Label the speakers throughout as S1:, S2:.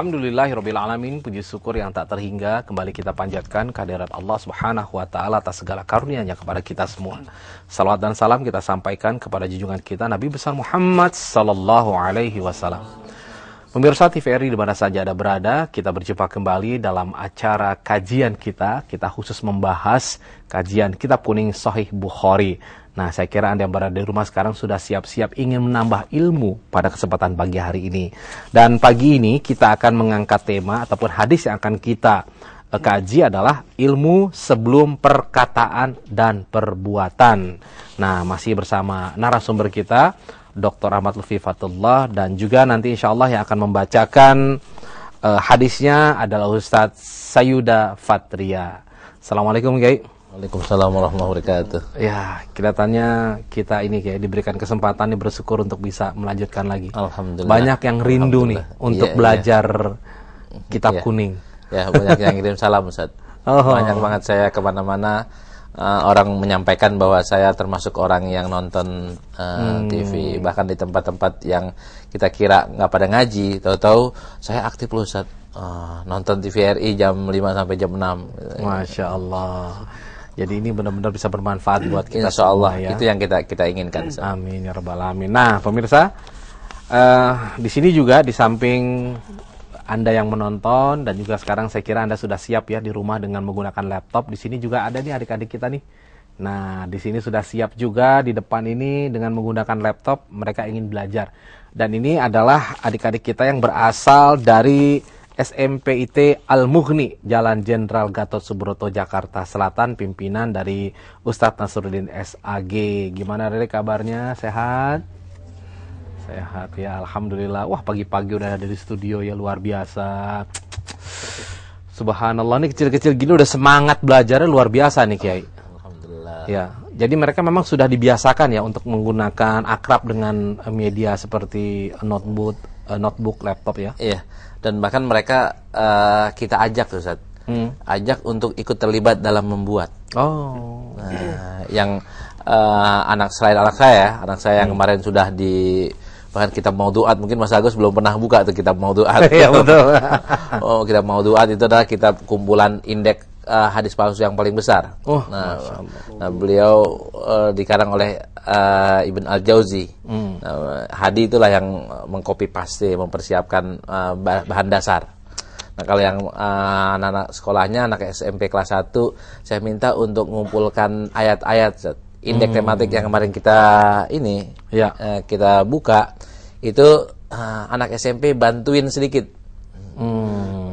S1: Alhamdulillahirabbil alamin, puji syukur yang tak terhingga kembali kita panjatkan kehadirat Allah Subhanahu wa taala atas segala karunia-Nya kepada kita semua. Salawat dan salam kita sampaikan kepada junjungan kita Nabi besar Muhammad sallallahu alaihi wasallam. Pemirsa TVRI di mana saja Anda berada, kita berjumpa kembali dalam acara kajian kita. Kita khusus membahas kajian Kitab Kuning Sahih Bukhari. Nah, saya kira Anda yang berada di rumah sekarang sudah siap-siap ingin menambah ilmu pada kesempatan pagi hari ini. Dan pagi ini kita akan mengangkat tema ataupun hadis yang akan kita kaji adalah ilmu sebelum perkataan dan perbuatan. Nah, masih bersama narasumber kita, Dr. Ahmad Lutfi Fatullah, dan juga nanti insya Allah yang akan membacakan hadisnya adalah Ustadz Sayuda Fatria. Assalamualaikum Kiai.
S2: Waalaikumsalam warahmatullahi wabarakatuh.
S1: Ya, kelihatannya kita ini kayak diberikan kesempatan nih bersyukur untuk bisa melanjutkan lagi.
S2: Alhamdulillah.
S1: Banyak yang rindu nih untuk belajar Kitab Kuning.
S2: Ya, banyak yang kirim salam Ustaz. Banyak banget saya kemana-mana orang menyampaikan bahwa saya termasuk orang yang nonton TV, bahkan di tempat-tempat yang kita kira nggak pada ngaji, tahu-tahu saya aktif loh Ustaz. Nonton TVRI jam 5 sampai jam 6.
S1: Masya Allah. Jadi ini benar-benar bisa bermanfaat buat kita
S2: Insya Allah,
S1: semua, ya.
S2: Itu yang kita inginkan.
S1: Amin ya rabbal alamin. Nah, pemirsa, di sini juga di samping Anda yang menonton dan juga sekarang saya kira Anda sudah siap ya di rumah dengan menggunakan laptop. Di sini juga ada nih adik-adik kita nih. Nah, di sini sudah siap juga di depan ini dengan menggunakan laptop. Mereka ingin belajar. Dan ini adalah adik-adik kita yang berasal dari SMPIT Al-Mughni, Jalan Jenderal Gatot Subroto, Jakarta Selatan, pimpinan dari Ustadz Nasruddin SAG. Gimana Rere kabarnya? Sehat? Sehat ya, Alhamdulillah. Wah, pagi-pagi udah ada di studio ya, luar biasa. Subhanallah, nih kecil-kecil gini udah semangat belajarnya luar biasa nih Kiai.
S2: Alhamdulillah.
S1: Ya, jadi mereka memang sudah dibiasakan ya untuk menggunakan akrab dengan media seperti notebook, laptop ya.
S2: Iya. Dan bahkan mereka kita ajak tuh Ustaz. Ajak untuk ikut terlibat dalam membuat.
S1: Oh.
S2: Yang anak saya yang kemarin sudah di bahkan kitab Maudu'at, mungkin Mas Agus belum pernah buka tuh kitab Maudu'at.
S1: Iya betul.
S2: Kitab Maudu'at itu adalah kitab kumpulan indeks hadis palsu yang paling besar. Nah, beliau dikarang oleh Ibn Al-Jauzi. Hadi itulah yang mengcopy paste, mempersiapkan bahan dasar. Nah, kalau yang anak-anak sekolahnya, anak SMP kelas 1, saya minta untuk mengumpulkan ayat-ayat indeks tematik yang kemarin kita kita buka. Itu anak SMP bantuin sedikit.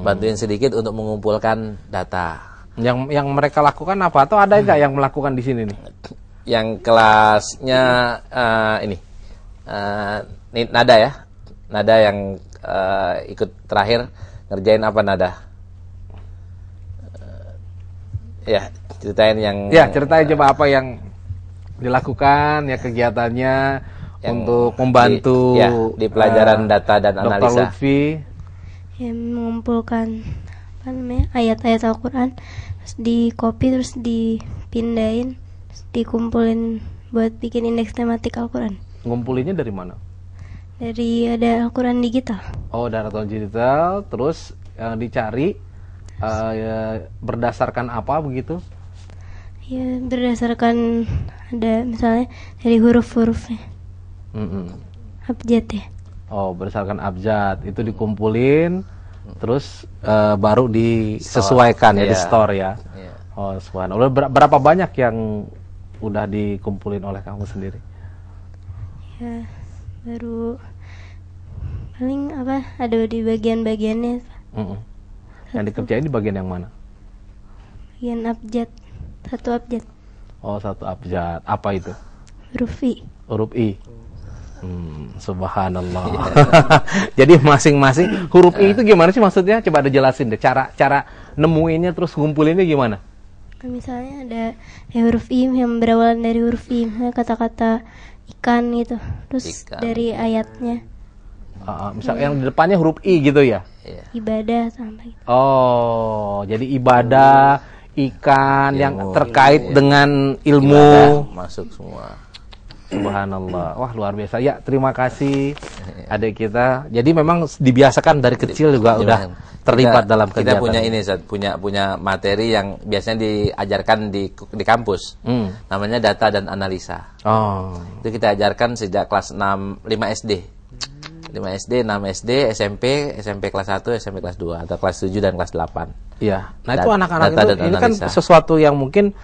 S2: Bantuin sedikit untuk mengumpulkan data.
S1: Yang mereka lakukan apa, atau ada enggak yang melakukan di sini nih?
S2: Yang kelasnya Nada ya. Nada yang ikut terakhir ngerjain apa Nada? Ceritain yang
S1: ceritain coba apa yang dilakukan ya, kegiatannya yang untuk membantu
S2: di pelajaran data dan analisa.
S1: Dr. Lutfi
S3: yang mengumpulkan ayat-ayat Al-Quran, terus di copy, terus dipindahin, terus dikumpulin buat bikin indeks tematik Al-Quran.
S1: Ngumpulinnya dari mana?
S3: Dari ada Al-Quran digital.
S1: Oh, dari Al-Quran digital. Terus yang dicari berdasarkan apa begitu?
S3: Ya, berdasarkan ada misalnya dari huruf-hurufnya. Abjad ya.
S1: Oh, berdasarkan abjad itu dikumpulin. Terus baru disesuaikan di store ya. Oh, subhanallah. Berapa banyak yang udah dikumpulin oleh kamu sendiri?
S3: Ya, baru paling ada di bagian-bagiannya.
S1: Yang dikerjain di bagian yang mana?
S3: Bagian abjad, satu abjad.
S1: Oh, satu abjad. Apa itu?
S3: Huruf I.
S1: Huruf I. Subhanallah. Jadi masing-masing huruf I itu gimana sih maksudnya? Coba ada jelasin deh cara nemuinnya, terus ngumpulinnya gimana?
S3: Misalnya ada huruf I yang berawalan dari huruf I, kata-kata ikan gitu. Terus ikan. Dari ayatnya.
S1: Misal yang di depannya huruf I gitu ya?
S3: Ibadah sampai gitu.
S1: Oh, jadi ibadah, ikan, ilmu, yang terkait dengan ilmu.
S2: Ibadah masuk semua.
S1: Subhanallah. Wah, luar biasa. Ya, terima kasih adik kita. Jadi memang dibiasakan dari kecil juga udah terlibat dalam kegiatan.
S2: Kita punya ini, Zat, punya materi yang biasanya diajarkan di kampus. Namanya data dan analisa.
S1: Oh.
S2: Itu kita ajarkan sejak kelas 5 SD. 5 SD, 6 SD, SMP kelas 1, SMP kelas 2 atau kelas 7 dan kelas 8.
S1: Iya. Nah, itu anak-anak itu ini kan sesuatu yang mungkin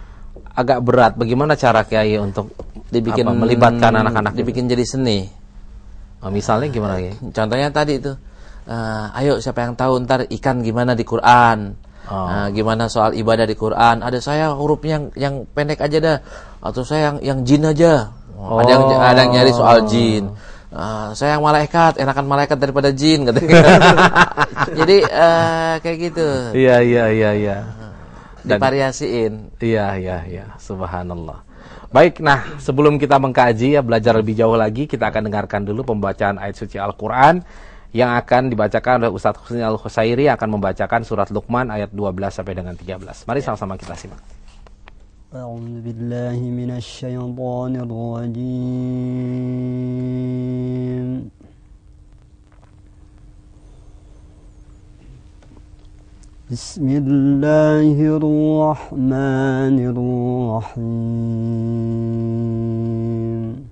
S1: agak berat. Bagaimana cara Kiai untuk melibatkan anak-anak?
S2: Dibikin jadi seni.
S1: Oh, misalnya gimana ya?
S2: Contohnya tadi itu, ayo siapa yang tahu ntar ikan gimana di Quran, gimana soal ibadah di Quran. Ada saya hurufnya yang pendek aja dah, atau saya yang jin aja. Ada yang nyari soal jin. Saya yang malaikat, enakan malaikat daripada jin katanya. Jadi kayak gitu.
S1: Iya.
S2: Divariasiin.
S1: Iya. Subhanallah. Baik, nah sebelum kita mengkaji ya, belajar lebih jauh lagi, kita akan dengarkan dulu pembacaan ayat suci Al-Quran yang akan dibacakan oleh Ustadz Husni Al-Khusairi, yang akan membacakan surat Luqman ayat 12 sampai dengan 13. Mari sama-sama kita simak.
S4: A'udzu billahi minasy syaithanir rajim. Bismillahirrahmanirrahim.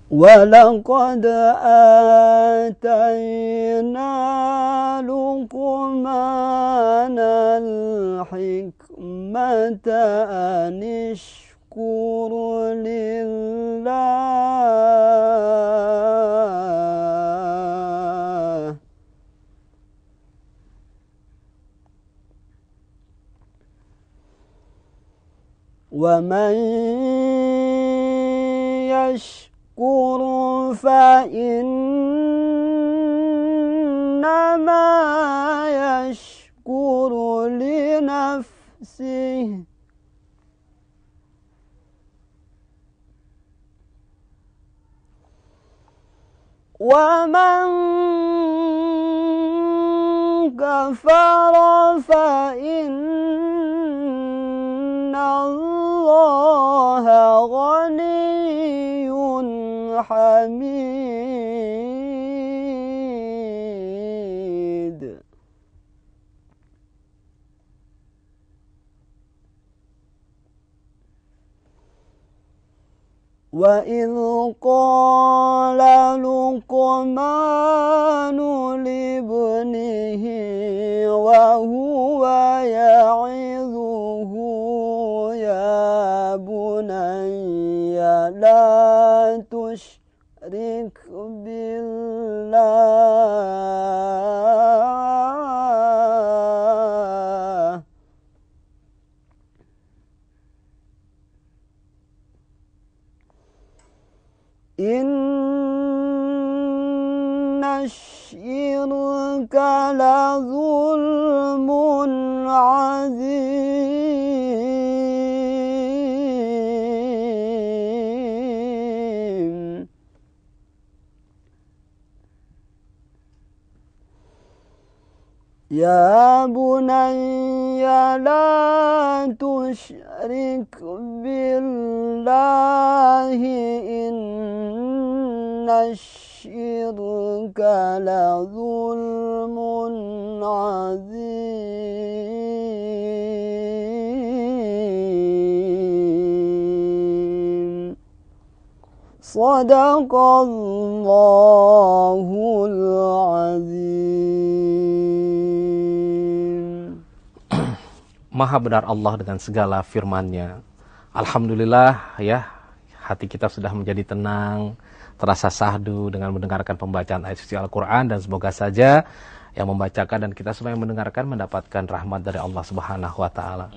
S4: وَلَقَدْ آتَيْنَا لُقْمَانَ الْحِكْمَةَ أَنِ اشْكُرْ لِلَّهِ وَمَنْ يَشْكُرْ فَإِنَّمَا يَشْكُرُ لِنَفْسِهِ وَمَنْ كَفَرَ فَإِنَّ اللَّهَ غَنِيٌّ حميد. وَإِذْ قَالَ لُقْمَانُ لِابْنِهِ وَهُوَ يَعِظُهُ يَا بُنَيَّ لَا تُشْرِكْ بِاللَّهِ إِنَّ الشِّرْكَ لَظُلْمٌ عَظِيمٌ. يَا بُنَيَّ لَا تُشْرِكْ بِاللَّهِ إِنَّ الشِّرْكَ لَظُلْمٌ عَظِيمٌ. صدق الله العظيم.
S1: Maha benar Allah dengan segala firman-Nya. Alhamdulillah ya, hati kita sudah menjadi tenang, terasa sahdu dengan mendengarkan pembacaan ayat suci Al-Quran, dan semoga saja yang membacakan dan kita semua yang mendengarkan mendapatkan rahmat dari Allah Subhanahu wa Ta'ala.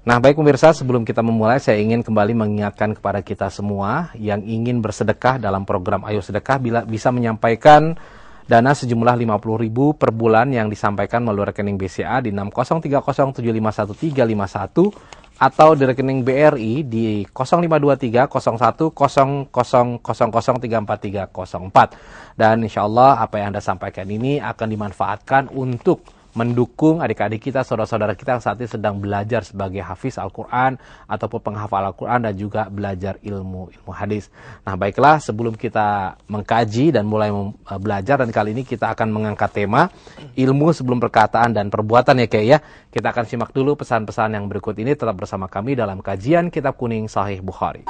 S1: Nah, baik pemirsa, sebelum kita memulai, saya ingin kembali mengingatkan kepada kita semua yang ingin bersedekah dalam program Ayo Sedekah, bisa menyampaikan dana sejumlah 50.000 per bulan yang disampaikan melalui rekening BCA di 6030751351 atau di rekening BRI di 05230100003434. Dan insya Allah apa yang Anda sampaikan ini akan dimanfaatkan untuk mendukung adik-adik kita, saudara-saudara kita yang saat ini sedang belajar sebagai hafiz Al-Quran ataupun penghafal Al-Quran dan juga belajar ilmu hadis. Nah, baiklah, sebelum kita mengkaji dan mulai belajar, dan kali ini kita akan mengangkat tema ilmu sebelum perkataan dan perbuatan ya Kiai ya. Kita akan simak dulu pesan-pesan yang berikut ini. Tetap bersama kami dalam kajian Kitab Kuning Sahih Bukhari.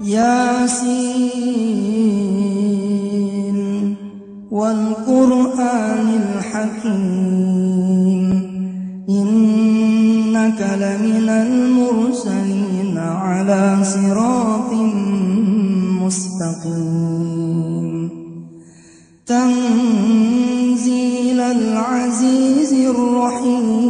S5: Yasin wal Qur'anil Hakim innaka laminal mursalin ala siratin mustaqim tanzilal azizir rahim.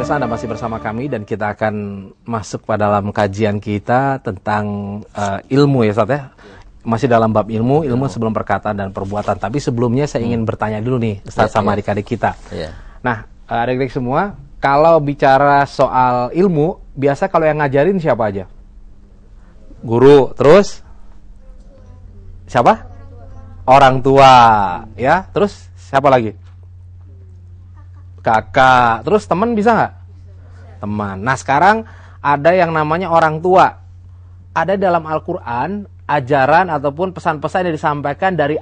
S1: Anda masih bersama kami dan kita akan masuk pada dalam kajian kita tentang ilmu ya Ustaz ya. Masih dalam bab ilmu sebelum perkataan dan perbuatan. Tapi sebelumnya saya ingin bertanya dulu nih Ustaz sama adik-adik kita. Nah, adik-adik semua, kalau bicara soal ilmu, biasa kalau yang ngajarin siapa aja? Guru, terus siapa? Orang tua, ya. Terus siapa lagi? Kakak. Terus teman bisa nggak? Teman. Nah, sekarang ada yang namanya orang tua. Ada dalam Al-Quran ajaran ataupun pesan-pesan yang disampaikan dari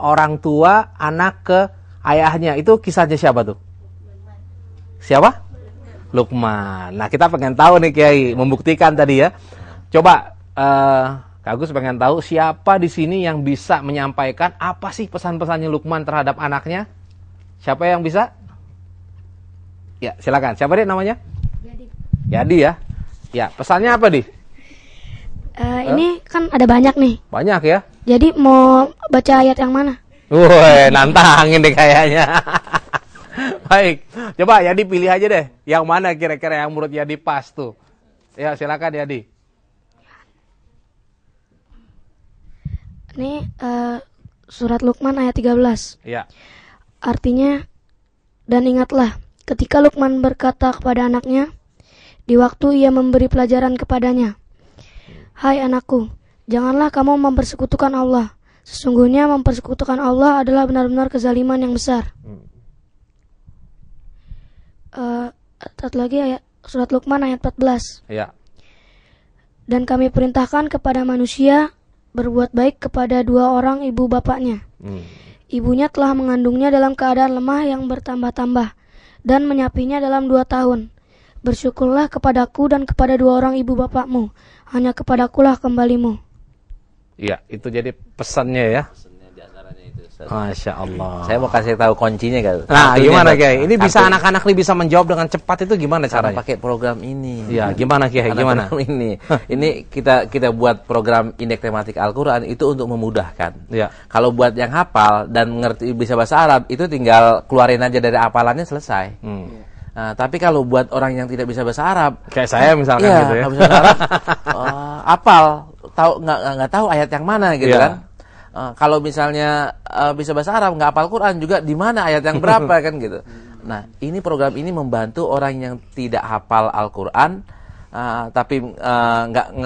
S1: orang tua anak ke ayahnya. Itu kisahnya siapa tuh? Siapa? Luqman. Nah, kita pengen tahu nih Kiai, membuktikan tadi ya. Coba Kak Agus pengen tahu siapa di sini yang bisa menyampaikan apa sih pesan-pesannya Luqman terhadap anaknya? Siapa yang bisa? Ya, silakan. Siapa dia namanya? Yadi ya. Ya, pesannya apa di?
S3: Ini kan ada banyak nih.
S1: Banyak ya.
S3: Jadi mau baca ayat yang mana?
S1: Woi, nantangin deh kayaknya. Baik, coba Yadi pilih aja deh. Yang mana kira-kira yang menurut Yadi pas tuh? Ya, silakan Yadi.
S3: Ini surat Luqman ayat 13.
S1: Ya.
S3: Artinya, dan ingatlah ketika Luqman berkata kepada anaknya, di waktu ia memberi pelajaran kepadanya, hai anakku, janganlah kamu mempersekutukan Allah. Sesungguhnya mempersekutukan Allah adalah benar-benar kezaliman yang besar. Satu lagi ayat surat Luqman ayat 14.
S1: Ya.
S3: Dan kami perintahkan kepada manusia berbuat baik kepada dua orang ibu bapaknya. Ibunya telah mengandungnya dalam keadaan lemah yang bertambah-tambah dan menyapinya dalam 2 tahun. Bersyukurlah kepadaku dan kepada dua orang ibu bapakmu. Hanya kepadakulah kembalimu.
S1: Iya, itu jadi pesannya ya.
S2: Pesannya di antaranya itu, Ustaz.
S1: Masya Allah.
S2: Saya mau kasih tahu kuncinya kan.
S1: Nah, gimana Kiai? Ini bisa anak-anak nih bisa menjawab dengan cepat itu gimana caranya?
S2: Pakai program ini.
S1: Iya, gimana Kiai? Gimana?
S2: Program ini kita buat program indeks tematik Al-Qur'an itu untuk memudahkan.
S1: Iya.
S2: Kalau buat yang hafal dan mengerti bisa bahasa Arab itu tinggal keluarin aja dari hafalannya selesai. Nah, tapi kalau buat orang yang tidak bisa bahasa Arab,
S1: kayak saya misalkan gitu ya.
S2: Nggak bisa bahasa Arab, apal, nggak tahu ayat yang mana gitu kan. Kalau misalnya bisa bahasa Arab nggak hafal Quran juga di mana ayat yang berapa kan gitu. Nah, ini program ini membantu orang yang tidak hafal Al-Quran tapi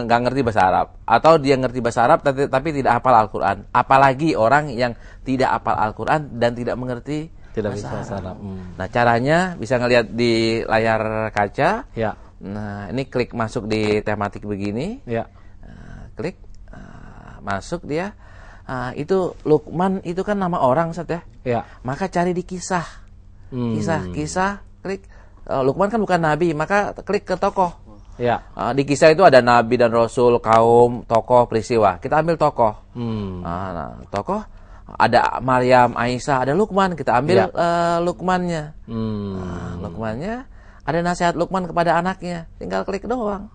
S2: nggak ngerti bahasa Arab, atau dia ngerti bahasa Arab tapi tidak hafal Al-Quran. Apalagi orang yang tidak hafal Al-Quran dan tidak mengerti bahasa Arab. Nah, caranya bisa ngelihat di layar kaca.
S1: Ya.
S2: Nah, ini klik masuk di tematik begini.
S1: Ya.
S2: Klik masuk dia. Itu Luqman itu kan nama orang, Ustaz ya.
S1: Ya.
S2: Maka cari di kisah. Kisah, klik. Luqman kan bukan nabi, maka klik ke tokoh.
S1: Ya.
S2: Di kisah itu ada nabi dan rasul, kaum, tokoh, peristiwa. Kita ambil tokoh. Tokoh ada Maryam, Aisyah, ada Luqman. Kita ambil Luqmannya. Luqmannya ada nasihat Luqman kepada anaknya. Tinggal klik doang.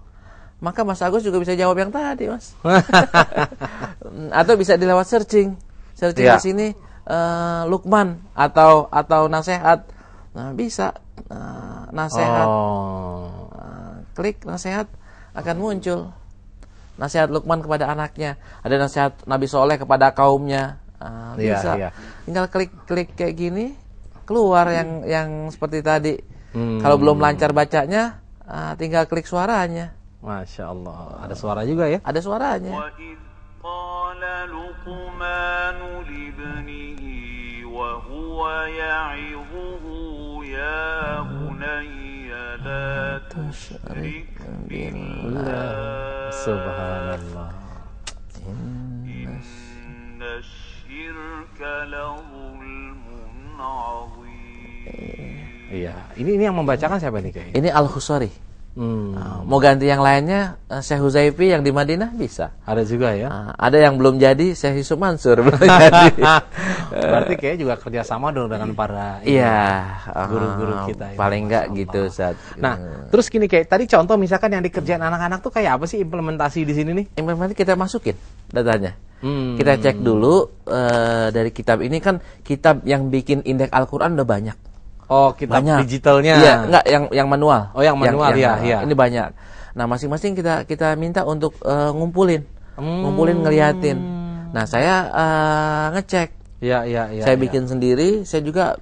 S2: Maka Mas Agus juga bisa jawab yang tadi, Mas. Atau bisa dilewat searching di sini Luqman atau nasihat. Nah, bisa nasihat. Klik nasihat akan muncul. Nasihat Luqman kepada anaknya. Ada nasihat Nabi Soleh kepada kaumnya. Bisa. Tinggal klik kayak gini, keluar yang seperti tadi. Kalau belum lancar bacanya, tinggal klik suaranya.
S1: Masya Allah. Ada suara juga ya?
S2: Ada suaranya.
S6: قال لقمان لابنه وهو يعظه يا بني لا تشرك بالله
S1: Subhanallah.
S6: إن الشرك لظلم عظيم.
S1: Iya, ini yang membacakan siapa nih kayaknya?
S2: Ini Al-Khusari. Mau ganti yang lainnya, Syekh Huzaifi yang di Madinah bisa.
S1: Ada juga ya?
S2: Ada yang belum jadi, Syekh Yusuf Mansur belum jadi.
S1: Berarti kayaknya juga kerjasama dong dengan para guru-guru kita.
S2: Paling enggak gitu, Ustaz.
S1: Nah, terus gini kayak tadi contoh misalkan yang dikerjain anak-anak tuh kayak apa sih implementasi di sini nih?
S2: Implementasi kita masukin datanya. Kita cek dulu dari kitab ini kan kitab yang bikin indeks Al-Qur'an udah banyak.
S1: Oh, kitab
S2: banyak.
S1: Digitalnya.
S2: Iya, enggak yang manual.
S1: Oh, yang manual ya.
S2: Ini banyak. Nah, masing-masing kita minta untuk ngumpulin ngeliatin. Nah, saya ngecek.
S1: Iya.
S2: Saya bikin sendiri, saya juga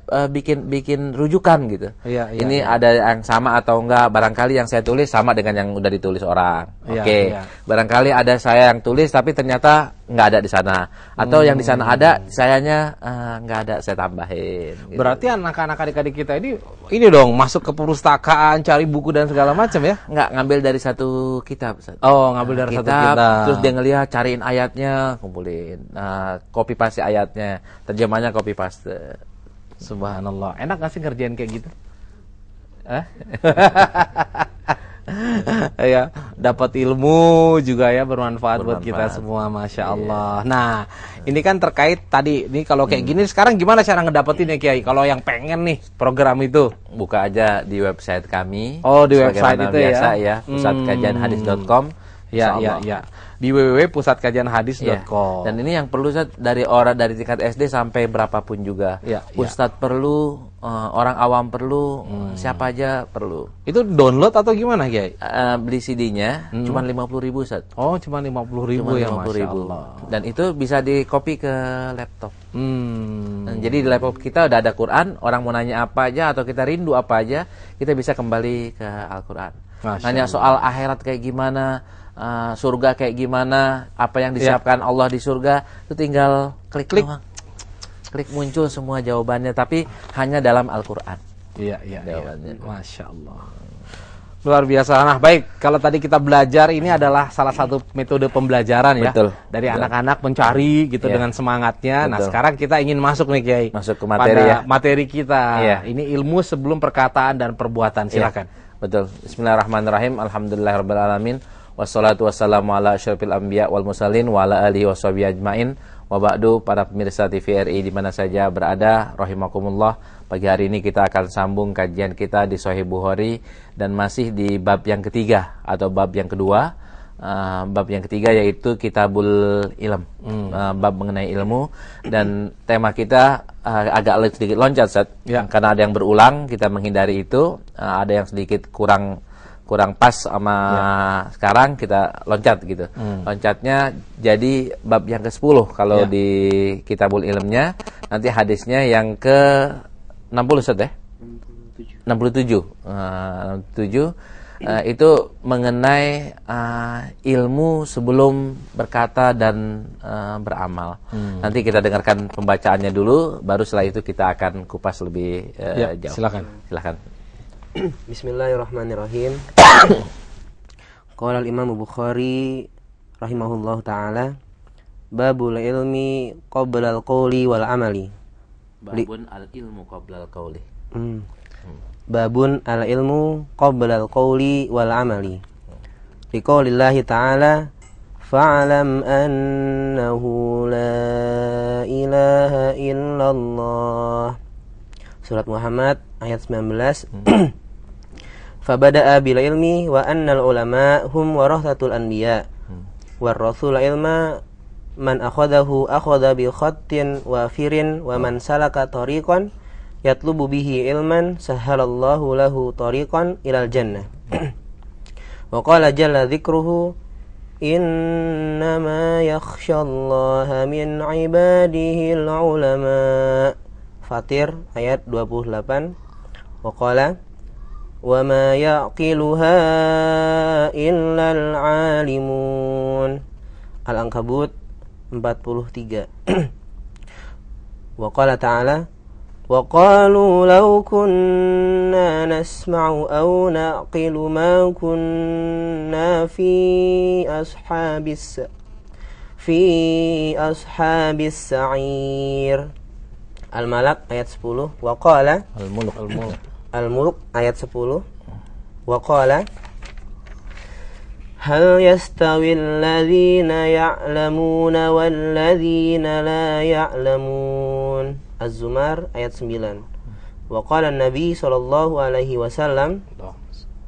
S2: bikin rujukan gitu.
S1: Iya.
S2: Ini ada yang sama atau enggak? Barangkali yang saya tulis sama dengan yang udah ditulis orang. Oke. Barangkali ada saya yang tulis tapi ternyata nggak ada di sana. Atau yang di sana ada, sayanya nggak ada, saya tambahin. Gitu.
S1: Berarti anak-anak adik-adik kita ini dong masuk ke perpustakaan, cari buku dan segala macam ya?
S2: Nggak, ngambil dari satu kitab.
S1: Oh, ngambil dari satu kitab.
S2: Terus dia ngelihat, cariin ayatnya, kumpulin. Copy paste ayatnya, terjemahnya copy paste.
S1: Subhanallah. Enak nggak sih ngerjain kayak gitu? Ya, dapat ilmu juga ya, bermanfaat buat kita semua, Masya Allah. Nah, ini kan terkait tadi, ini kalau kayak gini sekarang gimana cara ngedapetin ya Kiai? Kalau yang pengen nih program itu,
S2: buka aja di website kami.
S1: Oh, di website itu
S2: biasa ya, pusatkajianhadis.com.
S1: Ya. Di www.pusatkajianhadis.com.
S2: Dan ini yang perlu dari orang dari tingkat SD sampai berapapun juga. Ustadz perlu, orang awam perlu, siapa aja perlu.
S1: Itu download atau gimana, Kiai?
S2: Beli CD-nya cuma 50.000, Ustadz.
S1: Oh, cuma 50.000 ya, Masya Allah.
S2: Dan itu bisa di-copy ke laptop. Dan jadi di laptop kita udah ada Quran, orang mau nanya apa aja atau kita rindu apa aja, kita bisa kembali ke Al-Quran. Nanya soal akhirat kayak gimana, surga kayak gimana, apa yang disiapkan Allah di surga, itu tinggal klik doang. Klik muncul semua jawabannya, tapi hanya dalam Al-Quran.
S1: Iya. Masya Allah. Luar biasa. Nah, baik, kalau tadi kita belajar, ini adalah salah satu metode pembelajaran ya.
S2: Betul.
S1: Dari anak-anak mencari gitu dengan semangatnya. Betul. Nah, sekarang kita ingin masuk nih, Kiai.
S2: Masuk ke materi
S1: materi kita. Ini ilmu sebelum perkataan dan perbuatan. Silakan.
S2: Betul. Bismillahirrahmanirrahim. Alhamdulillahirabbil alamin. Wassalatu wassalamu ala asyrafil anbiya wal mursalin wa ala alihi washabihi ajmain. Wa ba'du, para pemirsa TVRI di mana saja berada, rahimakumullah. Pagi hari ini kita akan sambung kajian kita di Sahih Bukhari dan masih di bab yang ketiga atau bab yang kedua. Bab yang ketiga yaitu Kitabul Ilm. Bab mengenai ilmu, dan tema kita agak sedikit loncat, Ustaz. Karena ada yang berulang, kita menghindari itu. Ada yang sedikit kurang pas sama sekarang, kita loncat gitu. Loncatnya jadi bab yang ke-10 kalau di Kitabul Ilmnya. Nanti hadisnya yang ke-60, Ustaz ya? 67. 67 itu mengenai ilmu sebelum berkata dan beramal. Nanti kita dengarkan pembacaannya dulu, baru setelah itu kita akan kupas lebih jauh. Silakan.
S7: Bismillahirrahmanirrahim. Qala al-Imam Bukhari rahimahullahu taala, babul ilmi qabla al-qawli wal amali.
S2: Babun al-ilmu qabla al-qawli.
S7: Babun al-ilmu qabla al-qawli wal amali. Liqaulillahi ta'ala fa'lam annahu la ilaha illallah. Surat Muhammad ayat 19. Fabada'a bil ilmi wa annal ulama hum warathatul anbiya. War rasul ilma man akhadahu akhadha bi khattin wafirin wa man salaka tariqan yatlubu bihi ilman sahhalallahu lahu tariqan ilal jannah. Wa qala jalla dzikruhu innama yakhshallaha min ibadihil ulama. Fatir ayat 28. Wa qala wa ma yaqiluha illal alimun. Al-Ankabut 43. Wa qala ta'ala wa qalu law kunna nasma'u aw naqilu ma kunna fi ashabis sa'ir. Al-Malak ayat 10. Wa qala Al-Mulk ayat 10. Wa qala hal yastawi alladhina ya'lamuna walladhina la ya'lamun. Az-Zumar ayat 9. Wa qala an-nabi sallallahu alaihi wasallam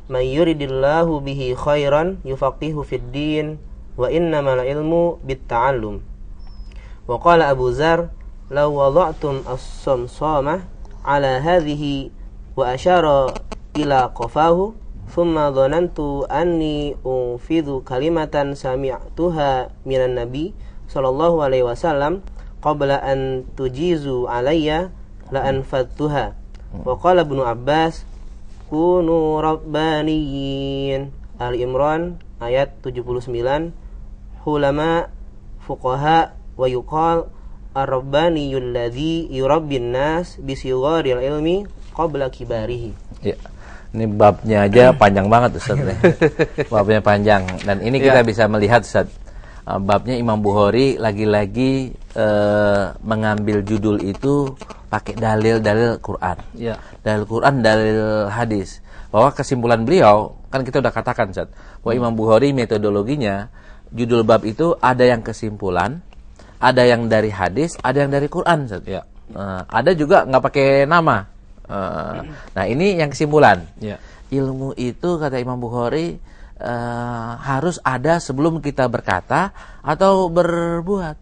S7: may yuridillahu bihi khairan yufaqihu fid din wa innamal ilmu bit-ta'allum. Wa qala Abu Dzar law wada'tum as-samsama ala hadhihi wa asyara ila qafahu thumma dhanantu anni unfidhu kalimatan sami'tuha minan nabi sallallahu alaihi wasallam qabla an tujizu alayya la anfadtuha. Wa qala Ibnu Abbas kunu rabbaniyin. Ali Imran ayat 79. Ulama fuqaha wa yuqal ar-rabbaniyul ladzi yurabbin nas bi sigharil ilmi qabla kibarihi.
S2: Ya. Ini babnya aja panjang banget Ustaz. Babnya panjang dan ini kita bisa melihat Ustaz. Babnya Imam Bukhari lagi-lagi mengambil judul itu pakai dalil-dalil Quran. Ya. Dalil Quran, dalil hadis. Bahwa kesimpulan beliau kan kita udah katakan Ustaz, bahwa Imam Bukhari metodologinya judul bab itu ada yang kesimpulan, ada yang dari hadis, ada yang dari Quran Ustaz. Ya. Ada juga nggak pakai nama. Nah ini yang kesimpulan. Ya. Ilmu itu kata Imam Bukhari harus ada sebelum kita berkata atau berbuat.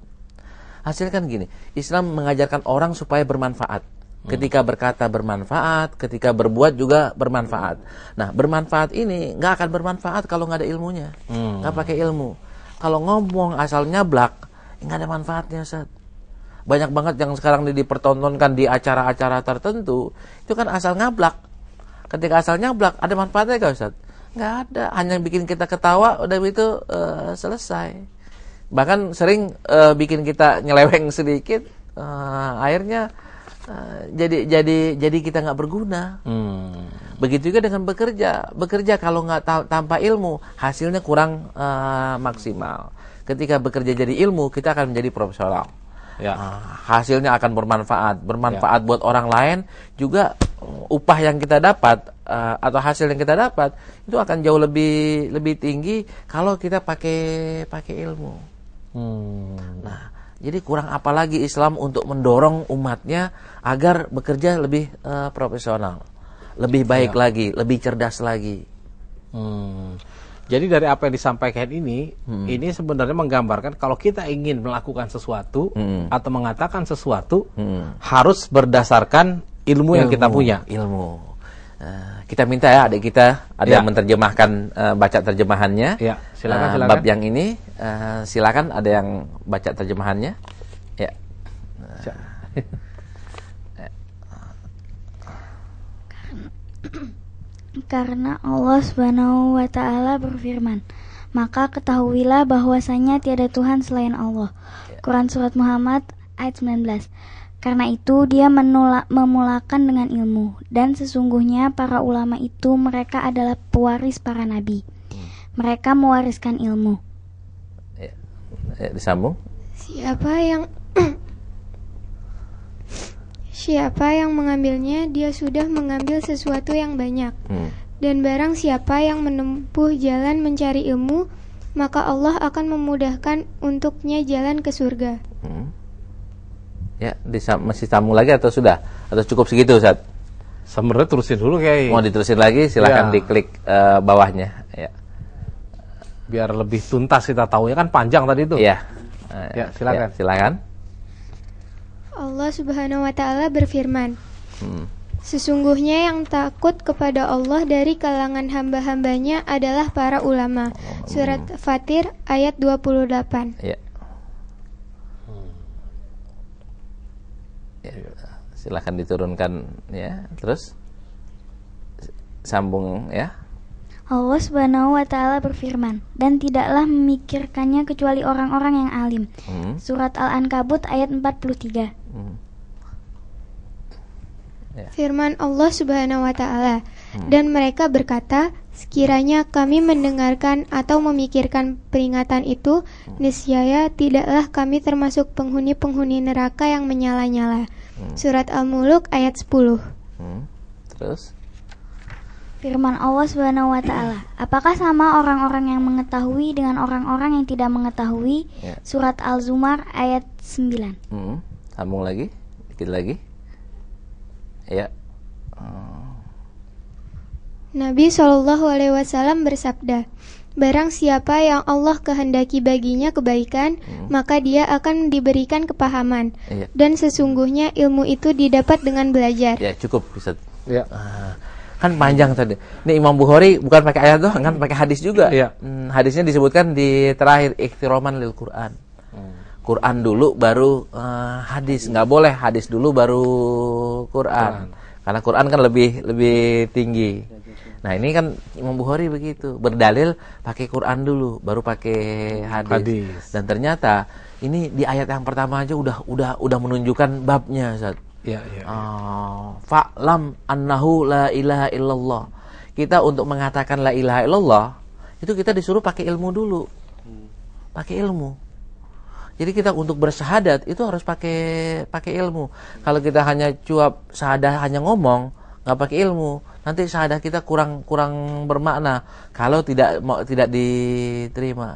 S2: Hasilnya kan gini, Islam mengajarkan orang supaya bermanfaat. Ketika berkata bermanfaat, ketika berbuat juga bermanfaat. Nah bermanfaat ini nggak akan bermanfaat kalau nggak ada ilmunya, nggak pakai ilmu. Kalau ngomong asal nyablak, nggak ada manfaatnya Ustaz. Banyak banget yang sekarang dipertontonkan di acara-acara tertentu, itu kan asal ngablak. Ketika asal nyablak, ada manfaatnya gak Ustaz? Nggak ada, hanya bikin kita ketawa, udah itu selesai. Bahkan sering bikin kita nyeleweng sedikit, akhirnya jadi kita nggak berguna. Begitu juga dengan bekerja kalau nggak tanpa ilmu, hasilnya kurang maksimal. Ketika bekerja jadi ilmu, kita akan menjadi profesional. Ya. Hasilnya akan bermanfaat buat orang lain juga. Upah yang kita dapat atau hasil yang kita dapat itu akan jauh lebih tinggi kalau kita pakai ilmu. Nah, jadi kurang apa lagi Islam untuk mendorong umatnya agar bekerja lebih profesional, lebih baik lagi, lebih cerdas lagi.
S1: Jadi dari apa yang disampaikan ini sebenarnya menggambarkan kalau kita ingin melakukan sesuatu atau mengatakan sesuatu harus berdasarkan ilmu yang kita punya.
S2: Kita minta ya adik kita ada yang menerjemahkan, baca terjemahannya. Ya, silakan. Bab yang ini silakan ada yang baca terjemahannya. Ya.
S3: Karena Allah Subhanahu wa taala berfirman, maka ketahuilah bahwasanya tiada Tuhan selain Allah. Quran surat Muhammad ayat 19. Karena itu dia memulakan dengan ilmu, dan sesungguhnya para ulama itu mereka adalah pewaris para nabi. Mereka mewariskan ilmu.
S2: Disambung.
S8: siapa yang mengambilnya, dia sudah mengambil sesuatu yang banyak. Dan barang siapa yang menempuh jalan mencari ilmu, maka Allah akan memudahkan untuknya jalan ke surga.
S2: Ya, masih sambung lagi atau sudah? Atau cukup segitu, Ustaz?
S1: Sebenarnya terusin dulu, Kiai.
S2: Mau diterusin lagi, silakan diklik bawahnya. Ya.
S1: Biar lebih tuntas kita tahu, ya kan panjang tadi itu.
S2: Ya.
S1: Ya, silakan.
S2: Ya, silakan.
S8: Allah Subhanahu wa taala berfirman, sesungguhnya yang takut kepada Allah dari kalangan hamba-hambanya adalah para ulama. Surat Fatir ayat 28.
S2: Ya. Silakan diturunkan ya. Terus sambung ya.
S9: Allah Subhanahu wa taala berfirman, dan tidaklah memikirkannya kecuali orang-orang yang alim. Surat Al-Ankabut ayat 43.
S2: Ya.
S8: Firman Allah Subhanahu wa taala, dan mereka berkata, sekiranya kami mendengarkan atau memikirkan peringatan itu, niscaya tidaklah kami termasuk penghuni-penghuni neraka yang menyala-nyala. Surat Al-Muluk ayat 10.
S2: Terus
S9: Firman Allah Subhanahu wa taala, apakah sama orang-orang yang mengetahui dengan orang-orang yang tidak mengetahui?
S2: Ya.
S9: Surat Al-Zumar ayat 9.
S2: Sambung lagi, dikit lagi. Ya.
S8: Nabi SAW bersabda, barang siapa yang Allah kehendaki baginya kebaikan, maka dia akan diberikan kepahaman.
S2: Iya.
S8: Dan sesungguhnya ilmu itu didapat dengan belajar.
S2: Ya, cukup bisa.
S1: Ya.
S2: Kan panjang tadi. Ini Imam Bukhari bukan pakai ayat doang, kan pakai hadis juga.
S1: Iya.
S2: Hadisnya disebutkan di terakhir, ikhtiroman lil Quran. Quran dulu baru hadis. Nggak boleh hadis dulu baru Quran. Karena Quran kan lebih tinggi. Nah, ini kan Imam Bukhari begitu, berdalil pakai Quran dulu baru pakai hadis. Dan ternyata ini di ayat yang pertama aja udah menunjukkan babnya, Ustaz.
S1: Ya.
S2: Fa'lam annahu la ilaha illallah. Kita untuk mengatakan la ilaha illallah itu kita disuruh pakai ilmu dulu. Pakai ilmu. Jadi kita untuk bersyahadat itu harus pakai ilmu. Kalau kita hanya cuap syahadah, hanya ngomong, nggak pakai ilmu, nanti syahadah kita kurang bermakna kalau tidak diterima.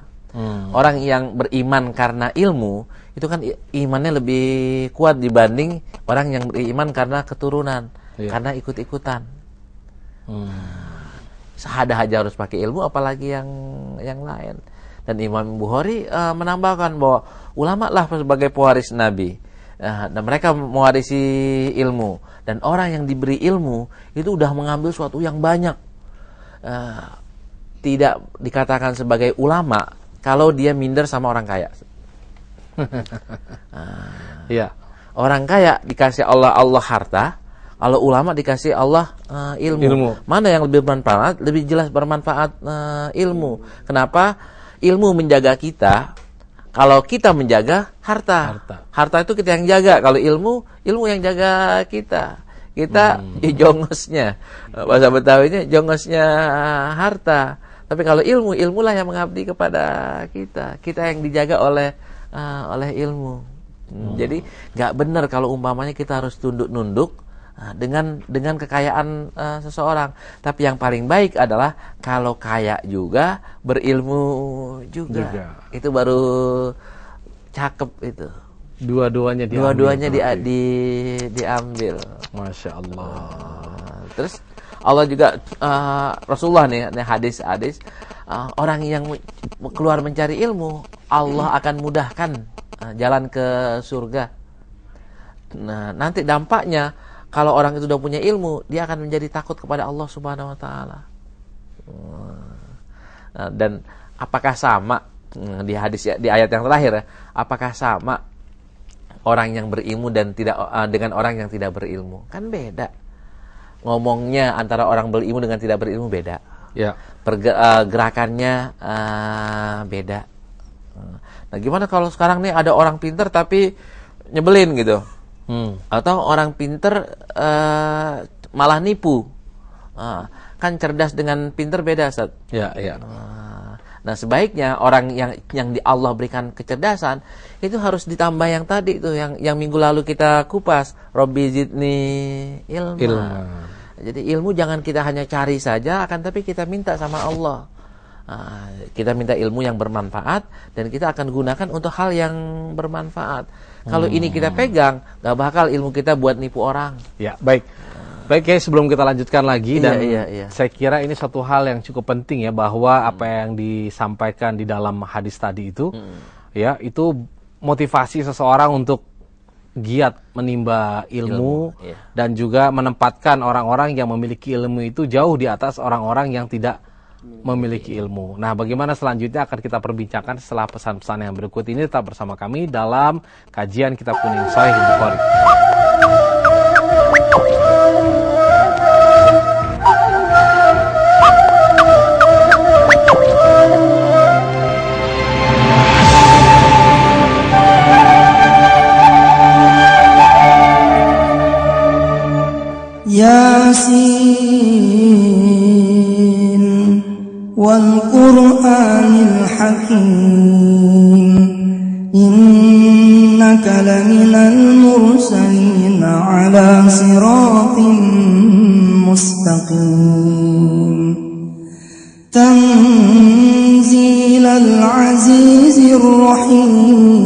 S2: Orang yang beriman karena ilmu itu kan imannya lebih kuat dibanding orang yang beriman karena keturunan, karena ikut-ikutan. Syahadah aja harus pakai ilmu, apalagi yang lain. Dan Imam Bukhari menambahkan bahwa ulama lah sebagai pewaris Nabi, dan mereka mewarisi ilmu. Dan orang yang diberi ilmu itu udah mengambil suatu yang banyak. Tidak dikatakan sebagai ulama kalau dia minder sama orang kaya.
S1: Ya.
S2: Orang kaya dikasih Allah harta, kalau ulama dikasih Allah ilmu. Mana yang lebih bermanfaat? Lebih jelas bermanfaat ilmu. Kenapa? Ilmu menjaga kita. Kalau kita menjaga harta itu kita yang jaga. Kalau ilmu yang jaga kita. Kita jongosnya, bahasa Betawinya jongosnya harta. Tapi kalau ilmulah yang mengabdi kepada kita. Kita yang dijaga oleh ilmu. Jadi nggak benar kalau umpamanya kita harus tunduk-nunduk dengan kekayaan seseorang. Tapi yang paling baik adalah kalau kaya juga berilmu juga. Itu baru cakep itu.
S1: Dua-duanya
S2: diambil.
S1: Masya Allah.
S2: Terus Allah juga Rasulullah nih hadis orang yang keluar mencari ilmu, Allah akan mudahkan jalan ke surga. Nah, nanti dampaknya kalau orang itu sudah punya ilmu, dia akan menjadi takut kepada Allah Subhanahu wa taala. Dan apakah sama di hadis di ayat yang terakhir, apakah sama orang yang berilmu dan dengan orang yang tidak berilmu? Kan beda. Ngomongnya antara orang berilmu dengan tidak berilmu beda.
S1: Ya.
S2: Gerakannya beda. Nah, gimana kalau sekarang nih ada orang pinter tapi nyebelin gitu? Atau orang pinter malah nipu? Kan cerdas dengan pinter beda, Ustaz.
S1: Ya.
S2: Nah, sebaiknya orang yang di Allah berikan kecerdasan itu harus ditambah yang tadi itu yang minggu lalu kita kupas, Robbi zidni ilma. Jadi ilmu jangan kita hanya cari saja, akan tapi kita minta sama Allah. Nah, kita minta ilmu yang bermanfaat dan kita akan gunakan untuk hal yang bermanfaat. Kalau ini kita pegang, gak bakal ilmu kita buat nipu orang.
S1: Ya, baik. Baik ya, sebelum kita lanjutkan lagi dan
S2: iya.
S1: saya kira ini satu hal yang cukup penting ya, bahwa apa yang disampaikan di dalam hadis tadi itu ya, itu motivasi seseorang untuk giat menimba ilmu dan juga menempatkan orang-orang yang memiliki ilmu itu jauh di atas orang-orang yang tidak memiliki ilmu. Nah, bagaimana selanjutnya akan kita perbincangkan setelah pesan-pesan yang berikut ini. Tetap bersama kami dalam kajian Kitab Kuning Sahih Bukhari.
S5: Yasin wal Qur'anil Hakim innaka laminal mursalin ala siratin mustaqim tanzilal azizir rahim.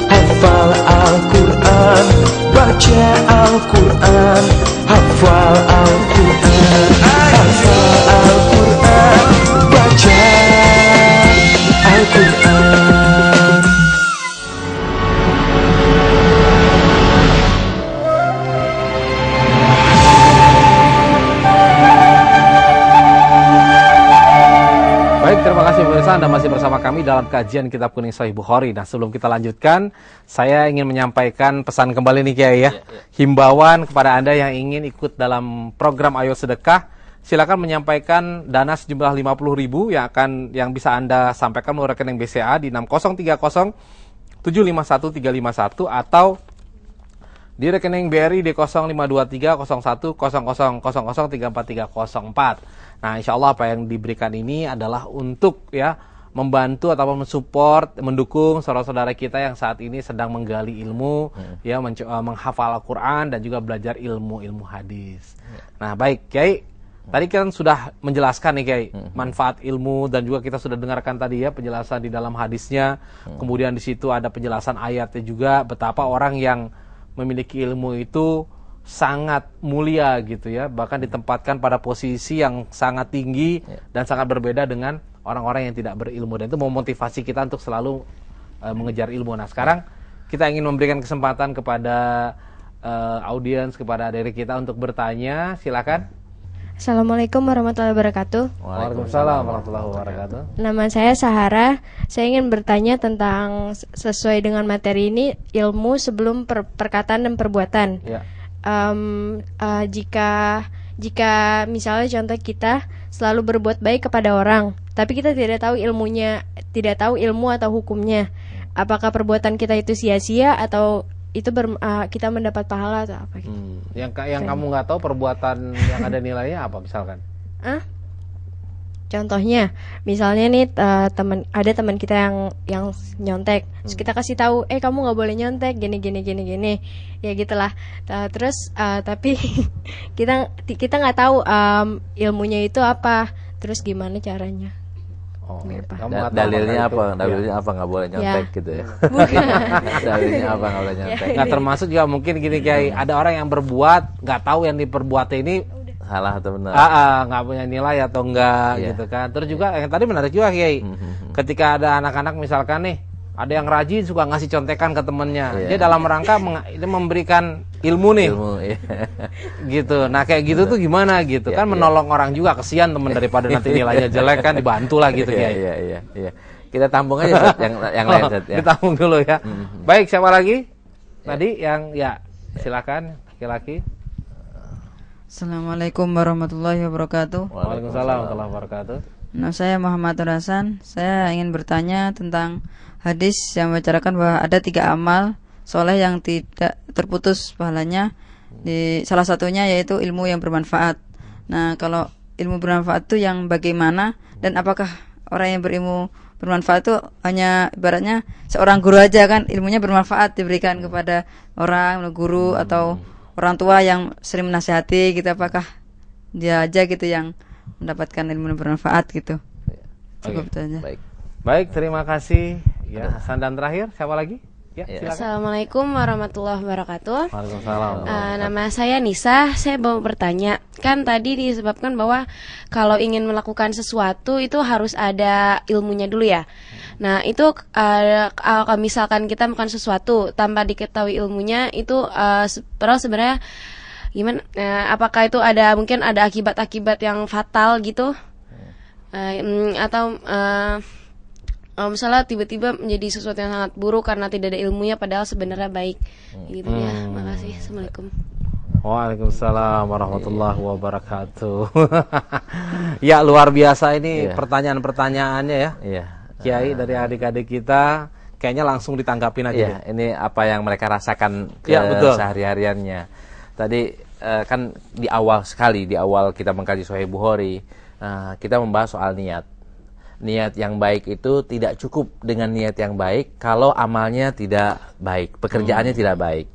S10: Hafal Al-Quran, baca Al-Quran, hafal Al-Quran, hafal Al-Quran, baca Al-Quran.
S1: Baik, terima kasih pemirsa, Anda masih bersama kami dalam kajian Kitab Kuning Sahih Bukhari. Nah, sebelum kita lanjutkan, saya ingin menyampaikan pesan kembali nih Kiai ya. Himbauan kepada Anda yang ingin ikut dalam program Ayo Sedekah, silakan menyampaikan dana sejumlah 50.000 yang bisa Anda sampaikan melalui rekening BCA di 6030 751 351 atau di rekening BRI di 0523 01 00 00 34304. Nah, insya Allah apa yang diberikan ini adalah untuk ya membantu atau mensupport, mendukung saudara-saudara kita yang saat ini sedang menggali ilmu, ya menghafal Al-Quran dan juga belajar ilmu hadis. Nah, baik Kiai, tadi kan sudah menjelaskan nih Kiai manfaat ilmu dan juga kita sudah dengarkan tadi ya penjelasan di dalam hadisnya. Kemudian di situ ada penjelasan ayatnya juga, betapa orang yang memiliki ilmu itu sangat mulia gitu ya, bahkan ditempatkan pada posisi yang sangat tinggi dan sangat berbeda dengan orang-orang yang tidak berilmu, dan itu memotivasi kita untuk selalu mengejar ilmu. Nah, sekarang kita ingin memberikan kesempatan kepada audiens, kepada adik kita untuk bertanya. Silakan.
S11: Assalamualaikum warahmatullahi wabarakatuh.
S1: Waalaikumsalam warahmatullahi wabarakatuh.
S11: Nama saya Sahara. Saya ingin bertanya tentang sesuai dengan materi ini, ilmu sebelum perkataan dan perbuatan. Ya. Jika misalnya contoh kita selalu berbuat baik kepada orang, tapi kita tidak tahu ilmunya, tidak tahu ilmu atau hukumnya, apakah perbuatan kita itu sia-sia atau itu kita mendapat pahala atau apa gitu?
S1: Yang kamu nggak tahu perbuatan yang ada nilainya apa misalkan?
S11: Contohnya, misalnya nih ada teman kita yang nyontek, terus kita kasih tahu, kamu nggak boleh nyontek, gini, ya gitulah. Terus tapi kita nggak tahu ilmunya itu apa, terus gimana caranya?
S2: Dalilnya apa? Dalilnya apa nggak boleh nyontek gitu ya? Dalilnya apa nggak boleh nyontek?
S1: Nggak termasuk juga mungkin gini Kiai, ada orang yang berbuat nggak tahu yang diperbuatnya ini
S2: salah atau benar?
S1: Nggak punya nilai atau enggak gitu kan. Terus juga yang tadi menarik juga Kiai, ketika ada anak-anak misalkan nih, ada yang rajin suka ngasih contekan ke temennya, dia dalam rangka dia memberikan ilmu nih, gitu. Nah kayak gitu tuh gimana gitu kan, menolong orang juga, kesian temen daripada nanti nilainya jelek kan, dibantu lah gitu Kiai.
S2: Iya. Kita tampung aja yang lain Zat, ya.
S1: Ditampung dulu ya. Baik, siapa lagi? Tadi yang silakan laki-laki.
S12: Assalamualaikum warahmatullahi wabarakatuh.
S1: Waalaikumsalam warahmatullahi wabarakatuh.
S12: Nah, saya Muhammad Hasan. Saya ingin bertanya tentang hadis yang membicarakan bahwa ada 3 amal soleh yang tidak terputus pahalanya. Di salah satunya yaitu ilmu yang bermanfaat. Nah, kalau ilmu bermanfaat itu yang bagaimana, dan apakah orang yang berilmu bermanfaat itu hanya ibaratnya seorang guru aja kan, ilmunya bermanfaat diberikan kepada orang, guru atau orang tua yang sering menasihati gitu, apakah dia aja gitu yang mendapatkan ilmu yang bermanfaat gitu. Cukup itu aja.
S1: Baik, terima kasih. Ya, Hasan, dan terakhir siapa lagi? Ya, silakan.
S13: Assalamualaikum warahmatullahi wabarakatuh.
S1: Waalaikumsalam.
S13: Nama saya Nisa. Saya mau bertanya, kan tadi disebabkan bahwa kalau ingin melakukan sesuatu itu harus ada ilmunya dulu ya. Nah, itu kalau misalkan kita melakukan sesuatu tanpa diketahui ilmunya itu sebenarnya gimana? Apakah itu mungkin ada akibat-akibat yang fatal gitu? Atau misalnya tiba-tiba menjadi sesuatu yang sangat buruk karena tidak ada ilmunya padahal sebenarnya baik gitu ya. Makasih. Assalamualaikum.
S1: Waalaikumsalam warahmatullahi wabarakatuh. Ya, luar biasa ini pertanyaan-pertanyaannya ya.
S2: Iya.
S1: Kiai, dari adik-adik kita kayaknya langsung ditanggapin aja.
S2: Iya, ini apa yang mereka rasakan sehari-hariannya. Tadi kan di awal kita mengkaji Sahih Bukhari, kita membahas soal niat. Niat yang baik itu tidak cukup dengan niat yang baik kalau amalnya tidak baik, pekerjaannya tidak baik.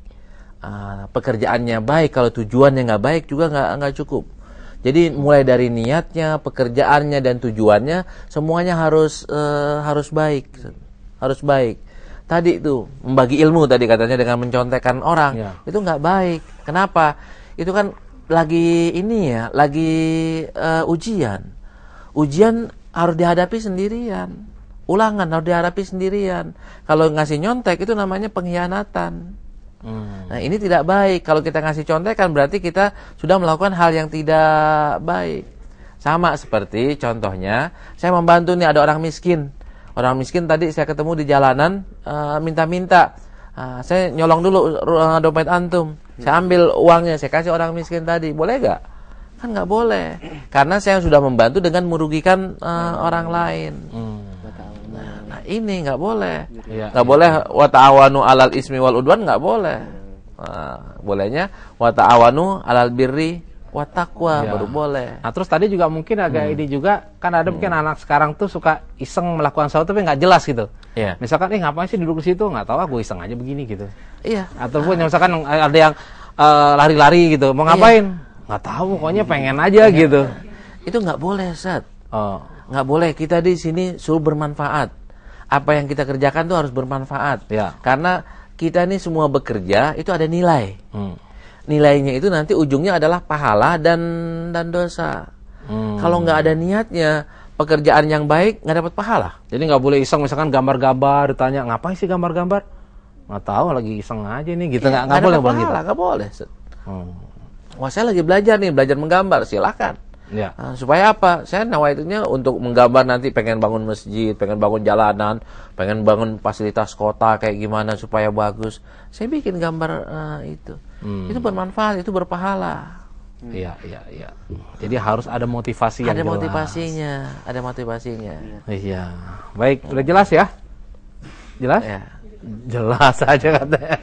S2: Pekerjaannya baik kalau tujuannya nggak baik juga nggak cukup. Jadi mulai dari niatnya, pekerjaannya dan tujuannya semuanya harus baik, harus baik. Tadi itu membagi ilmu tadi katanya dengan mencontekkan orang itu nggak baik. Kenapa? Itu kan lagi ujian. Ujian harus dihadapi sendirian. Ulangan harus dihadapi sendirian. Kalau ngasih nyontek itu namanya pengkhianatan. Nah, ini tidak baik. Kalau kita ngasih contekan berarti kita sudah melakukan hal yang tidak baik. Sama seperti contohnya, saya membantu nih ada orang miskin. Orang miskin tadi saya ketemu di jalanan minta-minta. Saya nyolong dulu dompet antum. Saya ambil uangnya, saya kasih orang miskin tadi. Boleh gak? Kan gak boleh. Karena saya sudah membantu dengan merugikan orang lain. Nah, ini gak boleh. Gak boleh wa ta'awanu 'alal ismi wal udwan, gak boleh. Bolehnya wa ta'awanu 'alal birri wa taqwa, baru boleh.
S1: Nah, terus tadi juga mungkin agak ini juga kan ada mungkin anak sekarang tuh suka iseng melakukan sesuatu tapi nggak jelas gitu. Misalkan ngapain sih duduk di situ, nggak tahu, gue iseng aja begini gitu. Ataupun misalkan ada yang lari-lari gitu, mau ngapain? Nggak tahu, pokoknya pengen aja gitu.
S2: Itu nggak boleh, Ustaz. Nggak boleh. Kita di sini suruh bermanfaat. Apa yang kita kerjakan tuh harus bermanfaat. Karena kita ini semua bekerja itu ada nilai. Nilainya itu nanti ujungnya adalah pahala dan dosa. Kalau nggak ada niatnya, pekerjaan yang baik nggak dapat pahala.
S1: Jadi nggak boleh iseng, misalkan gambar-gambar, ditanya ngapain sih gambar-gambar? Nggak tahu, lagi iseng aja nih gitu. Nggak boleh gitu.
S2: Nggak boleh. Wah, saya lagi belajar menggambar, silakan. Supaya apa? Saya nawaitunya untuk menggambar nanti, pengen bangun masjid, pengen bangun jalanan, pengen bangun fasilitas kota kayak gimana supaya bagus. Saya bikin gambar itu. Itu bermanfaat, itu berpahala.
S1: Iya. Jadi harus ada motivasi yang jelas.
S2: Ada motivasinya.
S1: Iya. Baik, udah jelas ya? Jelas?
S2: Ya.
S1: Jelas aja katanya.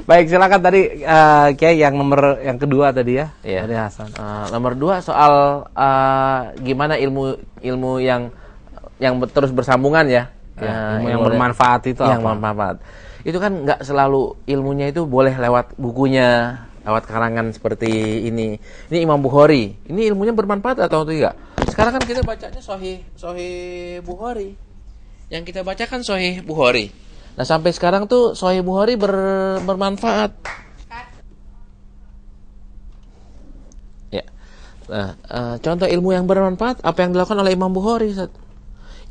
S1: Baik, silakan tadi Kiai yang nomor yang kedua tadi ya. Dari Hasan.
S2: Nomor 2 soal gimana ilmu yang terus bersambungan ya.
S1: Ilmu yang bermanfaat itu
S2: yang
S1: apa?
S2: bermanfaat. Itu kan nggak selalu ilmunya itu boleh lewat bukunya, lewat karangan seperti ini. Ini Imam Bukhari. Ini ilmunya bermanfaat atau tidak? Sekarang kan kita bacanya Sahih Bukhari. Yang kita bacakan Sahih Bukhari. Nah, sampai sekarang tuh Sahih Bukhari bermanfaat. Ya. Nah, contoh ilmu yang bermanfaat apa yang dilakukan oleh Imam Bukhari, Ustaz?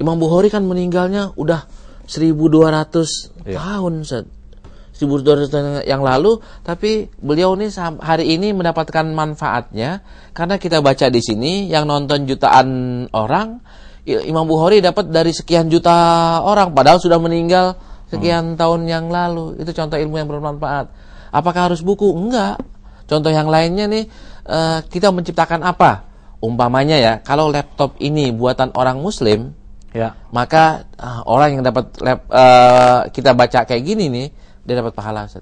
S2: Imam Bukhari kan meninggalnya udah 1200 tahun, Ustaz. 1200 tahun yang lalu, tapi beliau ini hari ini mendapatkan manfaatnya karena kita baca di sini yang nonton jutaan orang, Imam Bukhari dapat dari sekian juta orang padahal sudah meninggal sekian tahun yang lalu. Itu contoh ilmu yang bermanfaat. Apakah harus buku? Enggak. Contoh yang lainnya nih, kita menciptakan apa? umpamanya ya, kalau laptop ini buatan orang Muslim,
S1: ya,
S2: maka orang yang dapat kita baca kayak gini nih, dia dapat pahala, Ustaz.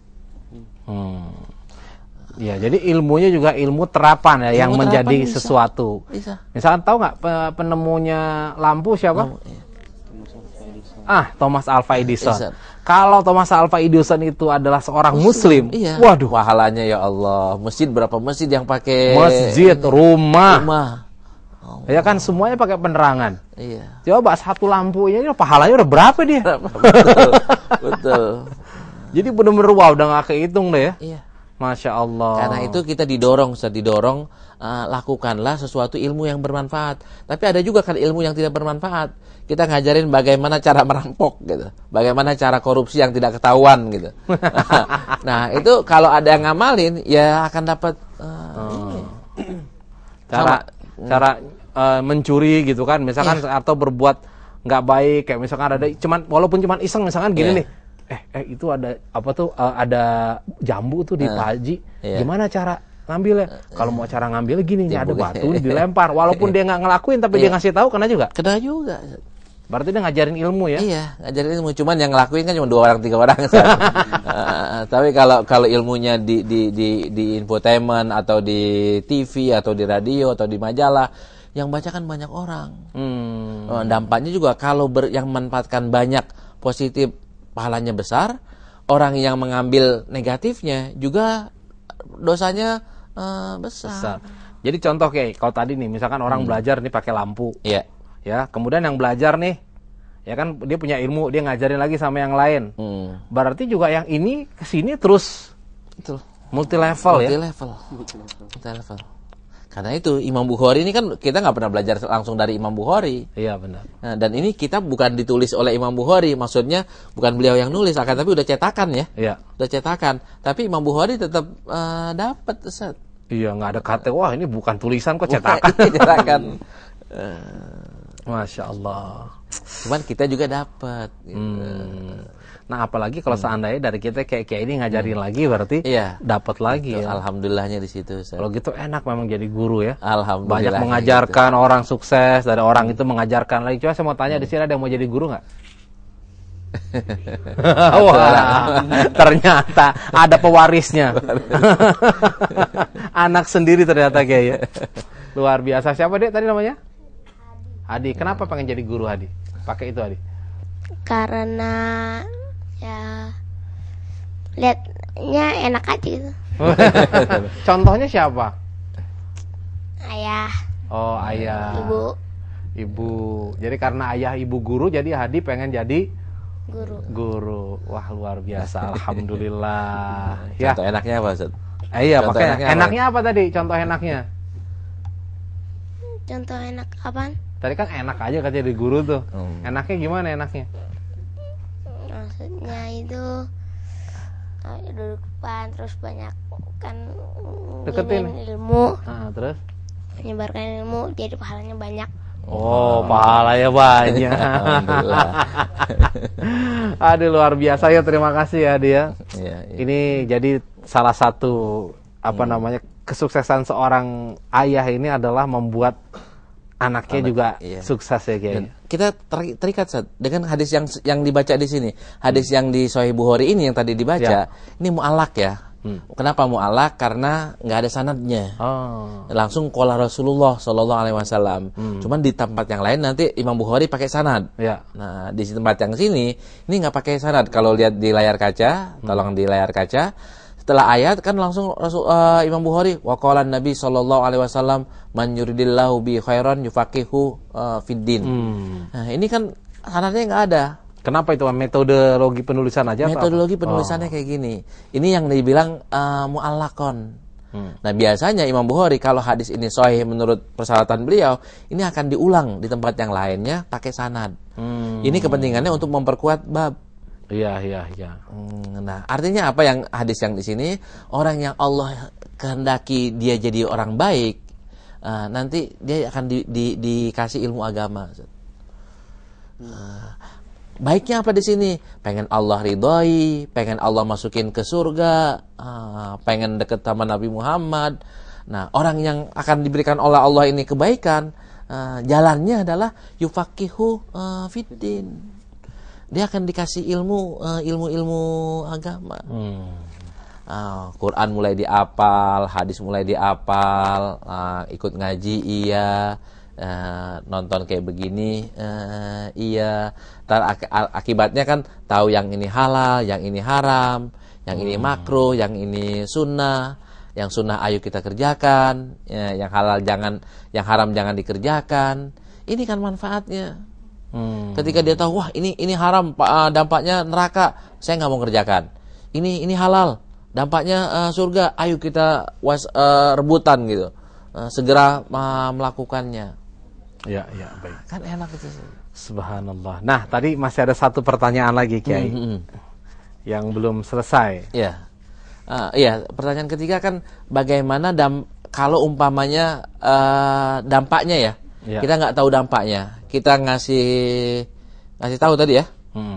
S1: Ya, jadi ilmunya juga ilmu terapan ya, yang menjadi
S2: bisa.
S1: sesuatu.
S2: Bisa.
S1: Misalkan tahu nggak penemunya lampu siapa? Thomas Alva Edison. Kalau Thomas Alva Edison itu adalah seorang Muslim,
S2: iya.
S1: Waduh,
S2: pahalanya ya Allah. Masjid berapa masjid yang pakai?
S1: Masjid, rumah.
S2: Oh.
S1: Ya kan semuanya pakai penerangan.
S2: Iya.
S1: Coba satu lampunya ini pahalanya udah berapa dia?
S2: Betul.
S1: Jadi benar-benar wow, udah nggak kehitung deh ya.
S2: Iya.
S1: Masya Allah.
S2: Karena itu kita didorong, lakukanlah sesuatu ilmu yang bermanfaat. Tapi ada juga kan ilmu yang tidak bermanfaat. Kita ngajarin bagaimana cara merampok gitu, bagaimana cara korupsi yang tidak ketahuan gitu. Nah itu kalau ada yang ngamalin, ya akan dapat
S1: cara mencuri gitu kan, misalkan atau berbuat nggak baik, kayak misalkan ada walaupun cuman iseng, misalkan gini nih. Itu ada ada jambu tuh di Pak Haji. Gimana cara ngambilnya? Kalau mau cara ngambil gini, nih ada batu dilempar. Walaupun dia nggak ngelakuin, tapi dia ngasih tahu, kena juga.
S2: Kena juga.
S1: Berarti dia ngajarin ilmu ya?
S2: Iya, ngajarin ilmu. Cuman yang ngelakuin kan cuma 2 orang 3 orang. Tapi kalau ilmunya di infotainment atau di TV atau di radio atau di majalah, yang baca kan banyak orang. Dampaknya juga kalau yang memanfaatkan banyak positif, pahalanya besar. Orang yang mengambil negatifnya juga dosanya besar.
S1: Jadi contoh kayak kalau tadi nih, misalkan orang belajar nih pakai lampu.
S2: Iya.
S1: Ya, kemudian yang belajar nih, ya kan dia punya ilmu, dia ngajarin lagi sama yang lain. Berarti juga yang ini kesini terus multi level ya.
S2: Multi level. Karena itu Imam Bukhari ini kan kita nggak pernah belajar langsung dari Imam Bukhari.
S1: Iya benar.
S2: Nah, dan ini kita bukan ditulis oleh Imam Bukhari, maksudnya bukan beliau yang nulis, akan tapi udah cetakan ya.
S1: Iya.
S2: Udah cetakan. Tapi Imam Bukhari tetap dapat, Ustaz.
S1: Iya, nggak ada kata wah ini bukan tulisan kok cetakan.
S2: Cetakan.
S1: Masya Allah.
S2: Cuman kita juga dapat. Gitu.
S1: Nah apalagi kalau seandainya dari kita kayak ini ngajarin lagi, berarti dapat lagi.
S2: Betul,
S1: ya.
S2: Alhamdulillahnya di situ.
S1: Kalau gitu enak memang jadi guru ya.
S2: Alhamdulillah.
S1: Banyak mengajarkan orang sukses, dari orang itu mengajarkan lagi. Coba saya mau tanya di sini ada yang mau jadi guru nggak? Wah, ternyata ada pewarisnya. Anak sendiri ternyata kayaknya. Luar biasa. Siapa Dek tadi namanya? Hadi. Kenapa pengen jadi guru Hadi? Pakai itu Hadi.
S14: Karena ya lihatnya enak aja gitu.
S1: Contohnya siapa?
S14: Ayah.
S1: Oh, ayah. Ibu. Jadi karena ayah ibu guru, jadi Hadi pengen jadi guru. Wah, luar biasa. Alhamdulillah. Ya.
S2: Contoh enaknya apa, Ustaz?
S1: Iya, makanya enaknya apa tadi? Contoh enaknya?
S14: Contoh enak apaan?
S1: Tadi kan enak aja katanya jadi guru tuh. Enaknya gimana enaknya?
S14: Maksudnya itu duduk depan, terus banyak kan
S1: deketin
S14: ilmu.
S1: Terus
S14: menyebarkan ilmu, jadi pahalanya banyak.
S1: Oh, pahalanya banyak.
S2: Alhamdulillah.
S1: Aduh, luar biasa ya, terima kasih ya dia.
S2: Iya.
S1: Ini jadi salah satu kesuksesan seorang ayah ini adalah membuat anaknya juga sukses ya kayaknya.
S2: Kita terikat dengan hadis yang dibaca di sini. Hadis yang di Sahih Bukhari ini yang tadi dibaca, ini mu'allaq ya. Kenapa mu'allaq? Karena nggak ada sanadnya. Langsung qala Rasulullah sallallahu alaihi wasallam. Cuman di tempat yang lain nanti Imam Bukhari pakai sanad. Nah, di tempat yang sini ini nggak pakai sanad. Kalau lihat di layar kaca, tolong di layar kaca. Setelah ayat kan langsung Imam Bukhari wa qala Nabi sallallahu alaihi wasallam man yuridillahu bi khairan yufaqihu fiddin. Nah, ini kan sanadnya nggak ada.
S1: Kenapa itu? Metodologi penulisan aja?
S2: Metodologi penulisannya kayak gini. Ini yang dibilang mu'allaqon. Nah, biasanya Imam Bukhari kalau hadis ini sahih menurut persyaratan beliau, ini akan diulang di tempat yang lainnya pakai sanad. Ini kepentingannya untuk memperkuat bab.
S1: Iya.
S2: Nah, artinya apa yang hadis yang di sini? Orang yang Allah kehendaki dia jadi orang baik, nanti dia akan dikasih ilmu agama. Baiknya apa di sini? Pengen Allah ridhoi, pengen Allah masukin ke surga, pengen deket sama Nabi Muhammad, Nah, orang yang akan diberikan oleh Allah ini kebaikan, jalannya adalah yufaqihu fiddin. Dia akan dikasih ilmu agama. Quran mulai dihafal, hadis mulai dihafal, ikut ngaji iya, nonton kayak begini iya. Akibatnya kan tahu yang ini halal, yang ini haram, yang ini makruh, yang ini sunnah. Yang sunnah ayo kita kerjakan, yang halal jangan, yang haram jangan dikerjakan. Ini kan manfaatnya. Ketika dia tahu, wah ini haram, dampaknya neraka, saya nggak mau kerjakan. Ini halal, dampaknya surga, ayo kita rebutan gitu, segera melakukannya.
S1: Ya, baik.
S2: Kan enak itu.
S1: Subhanallah. Nah, tadi masih ada satu pertanyaan lagi, Kiai, yang belum selesai.
S2: Iya, pertanyaan ketiga kan bagaimana kalau umpamanya dampaknya ya, kita nggak tahu dampaknya, kita ngasih tahu tadi ya,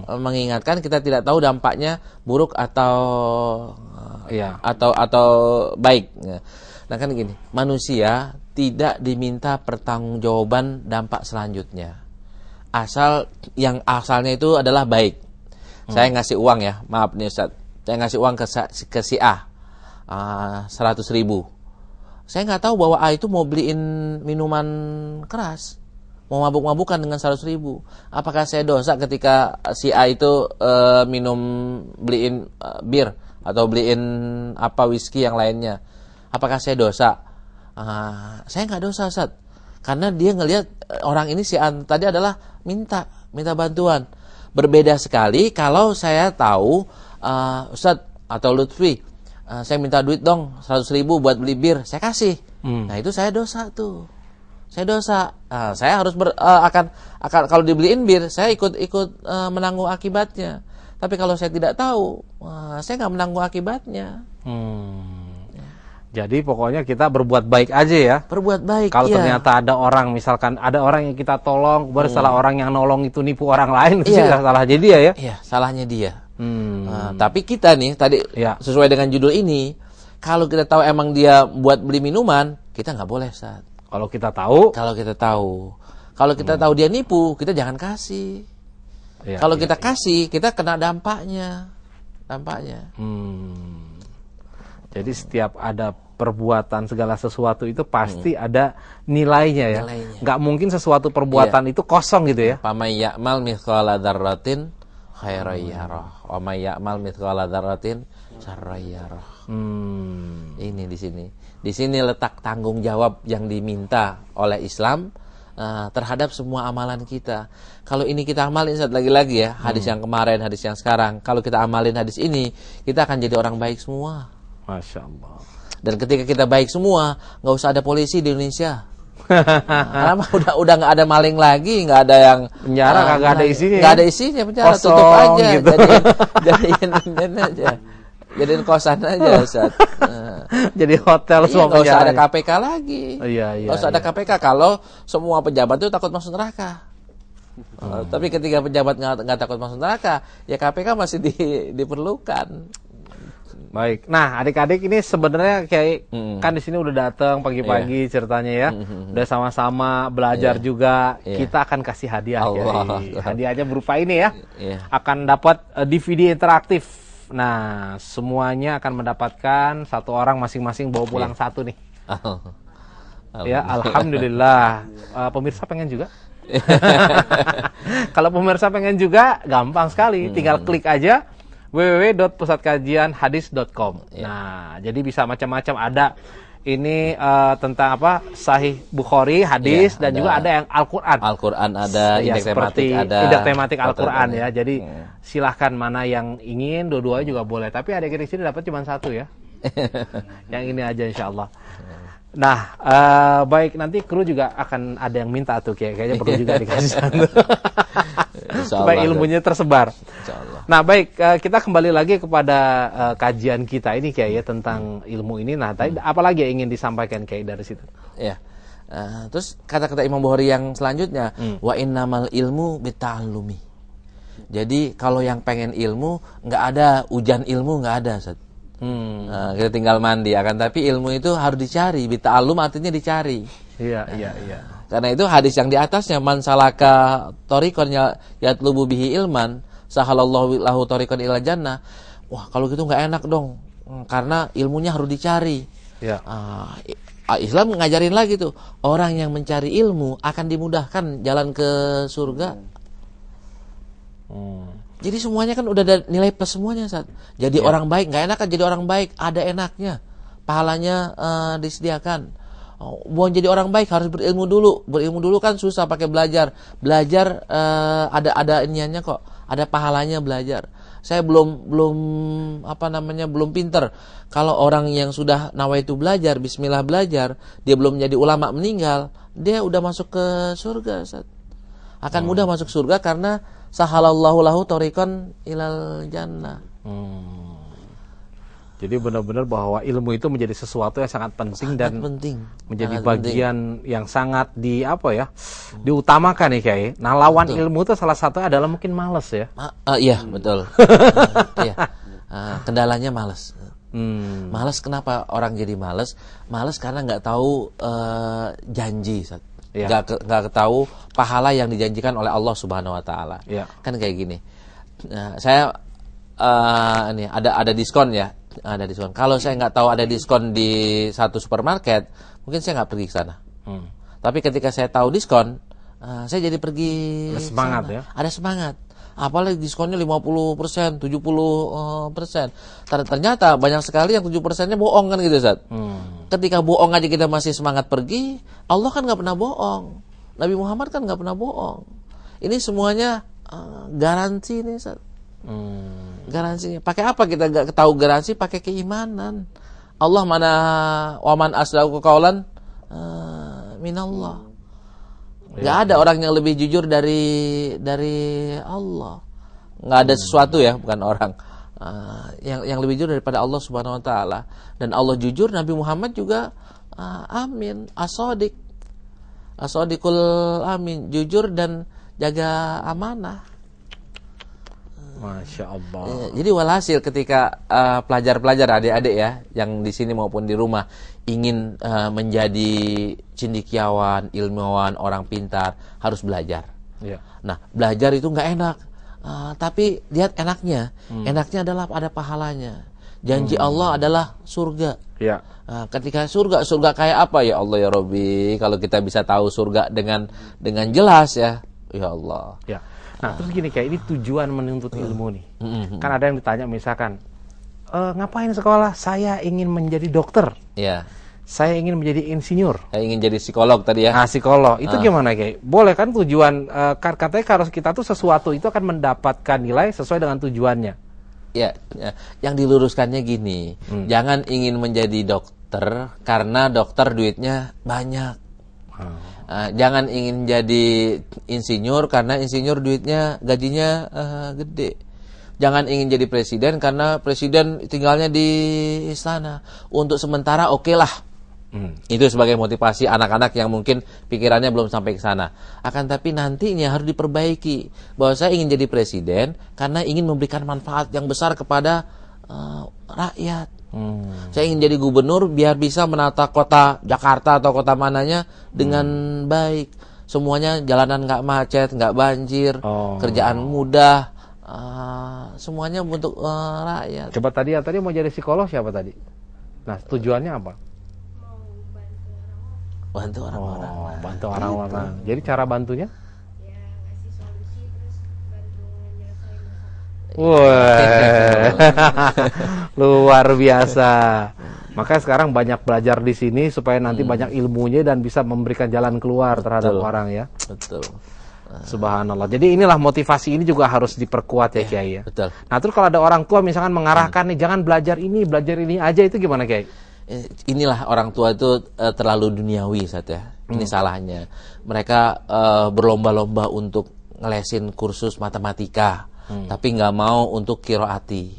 S2: mengingatkan kita tidak tahu dampaknya buruk atau baik. Nah kan gini, manusia tidak diminta pertanggungjawaban dampak selanjutnya, asalnya itu adalah baik. Saya ngasih uang ya, maaf nih Ustaz. Saya ngasih uang ke si A 100.000. Saya nggak tahu bahwa A itu mau beliin minuman keras, mau mabuk-mabukan dengan 100.000. Apakah saya dosa ketika si A itu beliin bir atau beliin whisky yang lainnya? Apakah saya dosa? Saya nggak dosa, Ustaz. Karena dia ngelihat orang ini si A tadi adalah minta bantuan. Berbeda sekali kalau saya tahu Ustadz atau Lutfi, saya minta duit dong 100.000 buat beli bir, saya kasih. Nah itu saya dosa tuh. Saya dosa. Saya harus akan kalau dibeliin bir, saya ikut menanggung akibatnya. Tapi kalau saya tidak tahu, saya nggak menanggung akibatnya.
S1: Jadi pokoknya kita berbuat baik aja ya.
S2: Berbuat baik.
S1: Kalau ternyata ada orang, misalkan ada orang yang kita tolong, baru salah orang yang nolong itu nipu orang lain, itu salahnya dia ya.
S2: Iya, salahnya dia. Tapi kita nih tadi sesuai dengan judul ini, kalau kita tahu emang dia buat beli minuman, kita nggak boleh, Ustaz.
S1: Kalau kita tahu,
S2: kalau kita tahu dia nipu, kita jangan kasih. Kalau kita kasih, kita kena dampaknya.
S1: Jadi setiap ada perbuatan segala sesuatu itu pasti ada nilainya ya. Nggak mungkin sesuatu perbuatan itu kosong gitu ya.
S2: Pamay ya'mal mithqala dzarratin khairan yarah wa may ya'mal mithqala dzarratin syarran yarah. Ini di sini letak tanggung jawab yang diminta oleh Islam terhadap semua amalan kita. Kalau ini kita amalin lagi-lagi ya, hadis yang kemarin, hadis yang sekarang, kalau kita amalin hadis ini, kita akan jadi orang baik semua.
S1: Masya Allah.
S2: Dan ketika kita baik semua, nggak usah ada polisi di Indonesia. Karena udah nggak ada maling lagi, nggak ada yang
S1: penjara, kagak ada isinya.
S2: Nggak ada isinya, penjara kosong, tutup aja, gitu. jadiin aja, jadiin kosan aja, Ustaz.
S1: Jadi hotel semua.
S2: Nggak usah ada KPK lagi.
S1: Nggak
S2: usah ada KPK kalau semua pejabat itu takut masuk neraka. Tapi ketika pejabat nggak takut masuk neraka, ya KPK masih diperlukan.
S1: Baik. Nah, adik-adik ini sebenarnya kayak kan di sini udah datang pagi-pagi ceritanya ya. Udah sama-sama belajar juga. Kita akan kasih hadiah ya. Hadiahnya berupa ini ya. Akan dapat DVD interaktif. Nah, semuanya akan mendapatkan satu orang masing-masing bawa pulang satu nih. Ya, alhamdulillah. Pemirsa pengen juga? Kalau pemirsa pengen juga, gampang sekali. Tinggal klik aja www.pusatkajianhadis.com. Nah, jadi bisa macam-macam, ada ini tentang Sahih Bukhari, hadis, dan juga ada yang Al-Qur'an.
S2: Al-Qur'an ada, indeks tematik ada.
S1: Indeks tematik Al-Qur'an ya. Jadi silahkan mana yang ingin, dua-duanya juga boleh. Tapi adik-adik di sini dapat cuma satu ya. Yang ini aja insyaallah. Nah, baik, nanti kru juga akan ada yang minta tuh kayaknya perlu juga dikasih satu. Supaya ilmunya tersebar. Nah, baik, kita kembali lagi kepada kajian kita ini kayak ya tentang ilmu ini. Nah, tadi apalagi yang ingin disampaikan kayak dari situ?
S2: Ya. Terus kata-kata Imam Bukhari yang selanjutnya, wa innamal ilmu bita'allumi. Jadi kalau yang pengen ilmu, nggak ada ujian ilmu, nggak ada, Ustaz. Kita tinggal mandi. Akan tapi ilmu itu harus dicari. Bita'allum artinya dicari.
S1: Iya.
S2: Karena itu hadis yang di atasnya, man salaka thoriqan yatlubu bihi ilman sahalallahu lahu thoriqan ila jannah. Wah, kalau gitu nggak enak dong. Karena ilmunya harus dicari.
S1: Ya.
S2: Islam ngajarin lagi tuh, orang yang mencari ilmu akan dimudahkan jalan ke surga. Jadi semuanya kan udah ada nilai plus semuanya, Ustaz. Jadi orang baik, nggak enak kan jadi orang baik, ada enaknya, pahalanya disediakan. Bukan jadi orang baik harus berilmu dulu. Berilmu dulu kan susah, pakai belajar. Belajar ada iniannya kok, ada pahalanya belajar. Saya belum pinter. Kalau orang yang sudah nawaitu belajar, bismillah belajar, dia belum menjadi ulama meninggal, dia udah masuk ke surga, Ustaz. Akan mudah masuk surga karena sahalallahu lahu thoriqan ilal jannah.
S1: Jadi benar-benar bahwa ilmu itu menjadi sesuatu yang sangat penting dan menjadi
S2: sangat
S1: bagian yang sangat diutamakan nih Kiai. Nah, lawan ilmu itu salah satunya adalah mungkin malas ya.
S2: Iya, betul. Kendalanya malas. Malas, kenapa orang jadi malas? Malas karena nggak tahu janji, nggak tahu pahala yang dijanjikan oleh Allah Subhanahu Wa Taala. Kan kayak gini. Saya ada diskon ya. Ada diskon. Kalau saya nggak tahu ada diskon di satu supermarket, mungkin saya nggak pergi ke sana. Tapi ketika saya tahu diskon, saya jadi pergi.
S1: Ada semangat sana. Ya.
S2: Ada semangat. Apalagi diskonnya 50%, 70%. Ternyata banyak sekali yang 7%-nya bohong kan gitu, Ustaz. Ketika bohong aja kita masih semangat pergi, Allah kan nggak pernah bohong. Nabi Muhammad kan nggak pernah bohong. Ini semuanya garansi nih, Ustaz. Garansinya. Pakai apa kita gak tahu garansi? Pakai keimanan. Allah mana waman asdaqu qaulan minallah. Gak ada orang yang lebih jujur dari Allah. Gak ada sesuatu ya, bukan orang yang lebih jujur daripada Allah Subhanahu Wa Taala. Dan Allah jujur, Nabi Muhammad juga amin, as-sadiq, as-sadiqul amin, jujur dan jaga amanah.
S1: Masya Allah.
S2: Jadi walhasil ketika pelajar-pelajar adik-adik ya, yang di sini maupun di rumah ingin menjadi cendekiawan, ilmuwan, orang pintar, harus belajar. Nah, belajar itu nggak enak, tapi lihat enaknya. Enaknya adalah ada pahalanya. Janji Allah adalah surga. Ketika surga kayak apa ya Allah ya Robbi? Kalau kita bisa tahu surga dengan jelas ya Allah.
S1: Nah, terus gini, kayak ini tujuan menuntut ilmu nih. Kan ada yang ditanya misalkan, ngapain sekolah? Saya ingin menjadi dokter. Saya ingin menjadi insinyur.
S2: Saya ingin jadi psikolog tadi ya.
S1: Psikolog. Itu gimana, Kayak? Boleh kan tujuan, katanya kalau kita tuh sesuatu itu akan mendapatkan nilai sesuai dengan tujuannya.
S2: Yang diluruskannya gini. Jangan ingin menjadi dokter karena dokter duitnya banyak. Jangan ingin jadi insinyur karena insinyur duitnya gajinya gede. Jangan ingin jadi presiden karena presiden tinggalnya di istana. Untuk sementara oke lah. Itu sebagai motivasi anak-anak yang mungkin pikirannya belum sampai ke sana. Akan tapi nantinya harus diperbaiki bahwa saya ingin jadi presiden karena ingin memberikan manfaat yang besar kepada rakyat. Saya ingin jadi gubernur biar bisa menata kota Jakarta atau kota mananya dengan baik. Semuanya jalanan nggak macet, nggak banjir, kerjaan mudah, semuanya untuk rakyat.
S1: Coba tadi mau jadi psikolog siapa tadi? Nah, tujuannya apa?
S2: Bantu orang-orang.
S1: Bantu orang-orang. Jadi cara bantunya? Wah, luar biasa. Makanya sekarang banyak belajar di sini supaya nanti banyak ilmunya dan bisa memberikan jalan keluar terhadap orang ya.
S2: Betul.
S1: Subhanallah. Jadi inilah motivasi ini juga harus diperkuat ya Kiai ya.
S2: Betul.
S1: Nah, terus kalau ada orang tua misalkan mengarahkan nih jangan belajar ini aja, itu gimana Kiai?
S2: Inilah orang tua itu terlalu duniawi saja. Ini salahnya. Mereka berlomba-lomba untuk ngelesin kursus matematika. Tapi nggak mau untuk kiroati.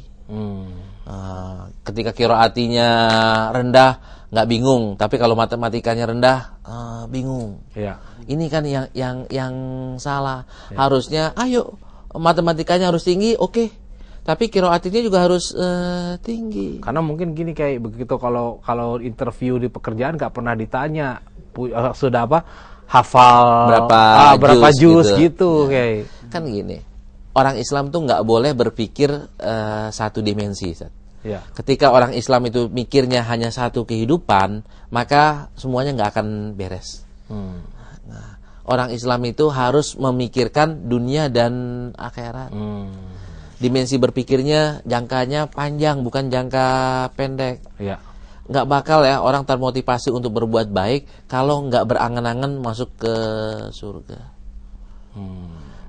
S2: Ketika kiroatinya rendah nggak bingung, tapi kalau matematikanya rendah bingung. Ini kan yang salah. Harusnya ayo matematikanya harus tinggi, oke. Tapi qiraatnya juga harus tinggi.
S1: Karena mungkin gini, kayak begitu kalau interview di pekerjaan nggak pernah ditanya sudah apa hafal berapa juz gitu kayak.
S2: Kan gini, orang Islam tuh nggak boleh berpikir satu dimensi.
S1: Ya.
S2: Ketika orang Islam itu mikirnya hanya satu kehidupan, maka semuanya nggak akan beres. Nah, orang Islam itu harus memikirkan dunia dan akhirat. Dimensi berpikirnya jangkanya panjang, bukan jangka pendek.
S1: Ya.
S2: Nggak bakal ya orang termotivasi untuk berbuat baik kalau nggak berangan-angan masuk ke surga.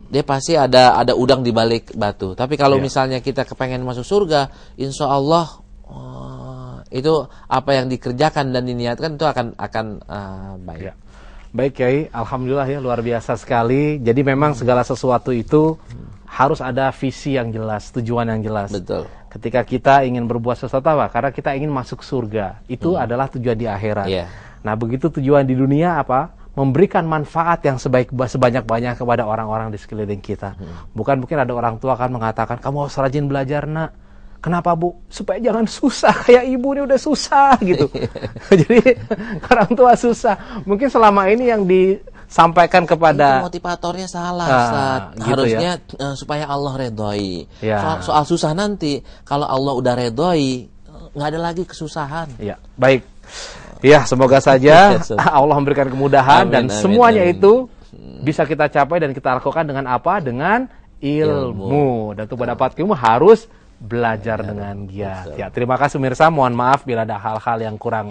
S2: Dia pasti ada udang di balik batu. Tapi kalau misalnya kita kepengen masuk surga, insya Allah itu apa yang dikerjakan dan diniatkan itu akan baik.
S1: Ya. Baik Kiai, alhamdulillah ya, luar biasa sekali. Jadi memang segala sesuatu itu harus ada visi yang jelas, tujuan yang jelas.
S2: Betul.
S1: Ketika kita ingin berbuat sesuatu apa? Karena kita ingin masuk surga. Itu adalah tujuan di akhirat. Nah, begitu tujuan di dunia apa? Memberikan manfaat yang sebanyak-banyak kepada orang-orang di sekeliling kita. Bukan mungkin ada orang tua kan mengatakan, kamu harus rajin belajar nak. Kenapa Bu? Supaya jangan susah, kayak ibu ini udah susah gitu. Jadi orang tua susah. Mungkin selama ini yang disampaikan kepada
S2: itu motivatornya salah, Ustaz.
S1: Gitu
S2: harusnya
S1: ya?
S2: Supaya Allah redhoi.
S1: Ya.
S2: Soal susah nanti, kalau Allah udah redhoi, nggak ada lagi kesusahan.
S1: Ya, baik. Ya, semoga saja Allah memberikan kemudahan dan semuanya itu bisa kita capai dan kita lakukan dengan apa? Dengan ilmu. Dan untuk mendapat ilmu harus belajar dengan giat. Ya, terima kasih pemirsa. Mohon maaf bila ada hal-hal yang kurang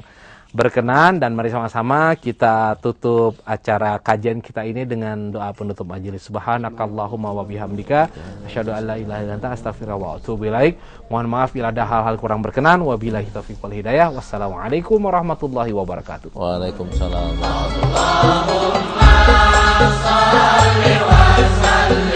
S1: berkenan, dan mari sama-sama kita tutup acara kajian kita ini dengan doa penutup majelis. Subhanakallahumma wa bihamdika asyhadu an la ilaha illa anta astaghfiruka wa atubu ilaik. Mohon maaf bila ada hal-hal kurang berkenan. Wabillahi taufiq wal hidayah. Wassalamualaikum warahmatullahi wabarakatuh.
S2: Waalaikumsalam.
S10: Allahumma shalli wa sallim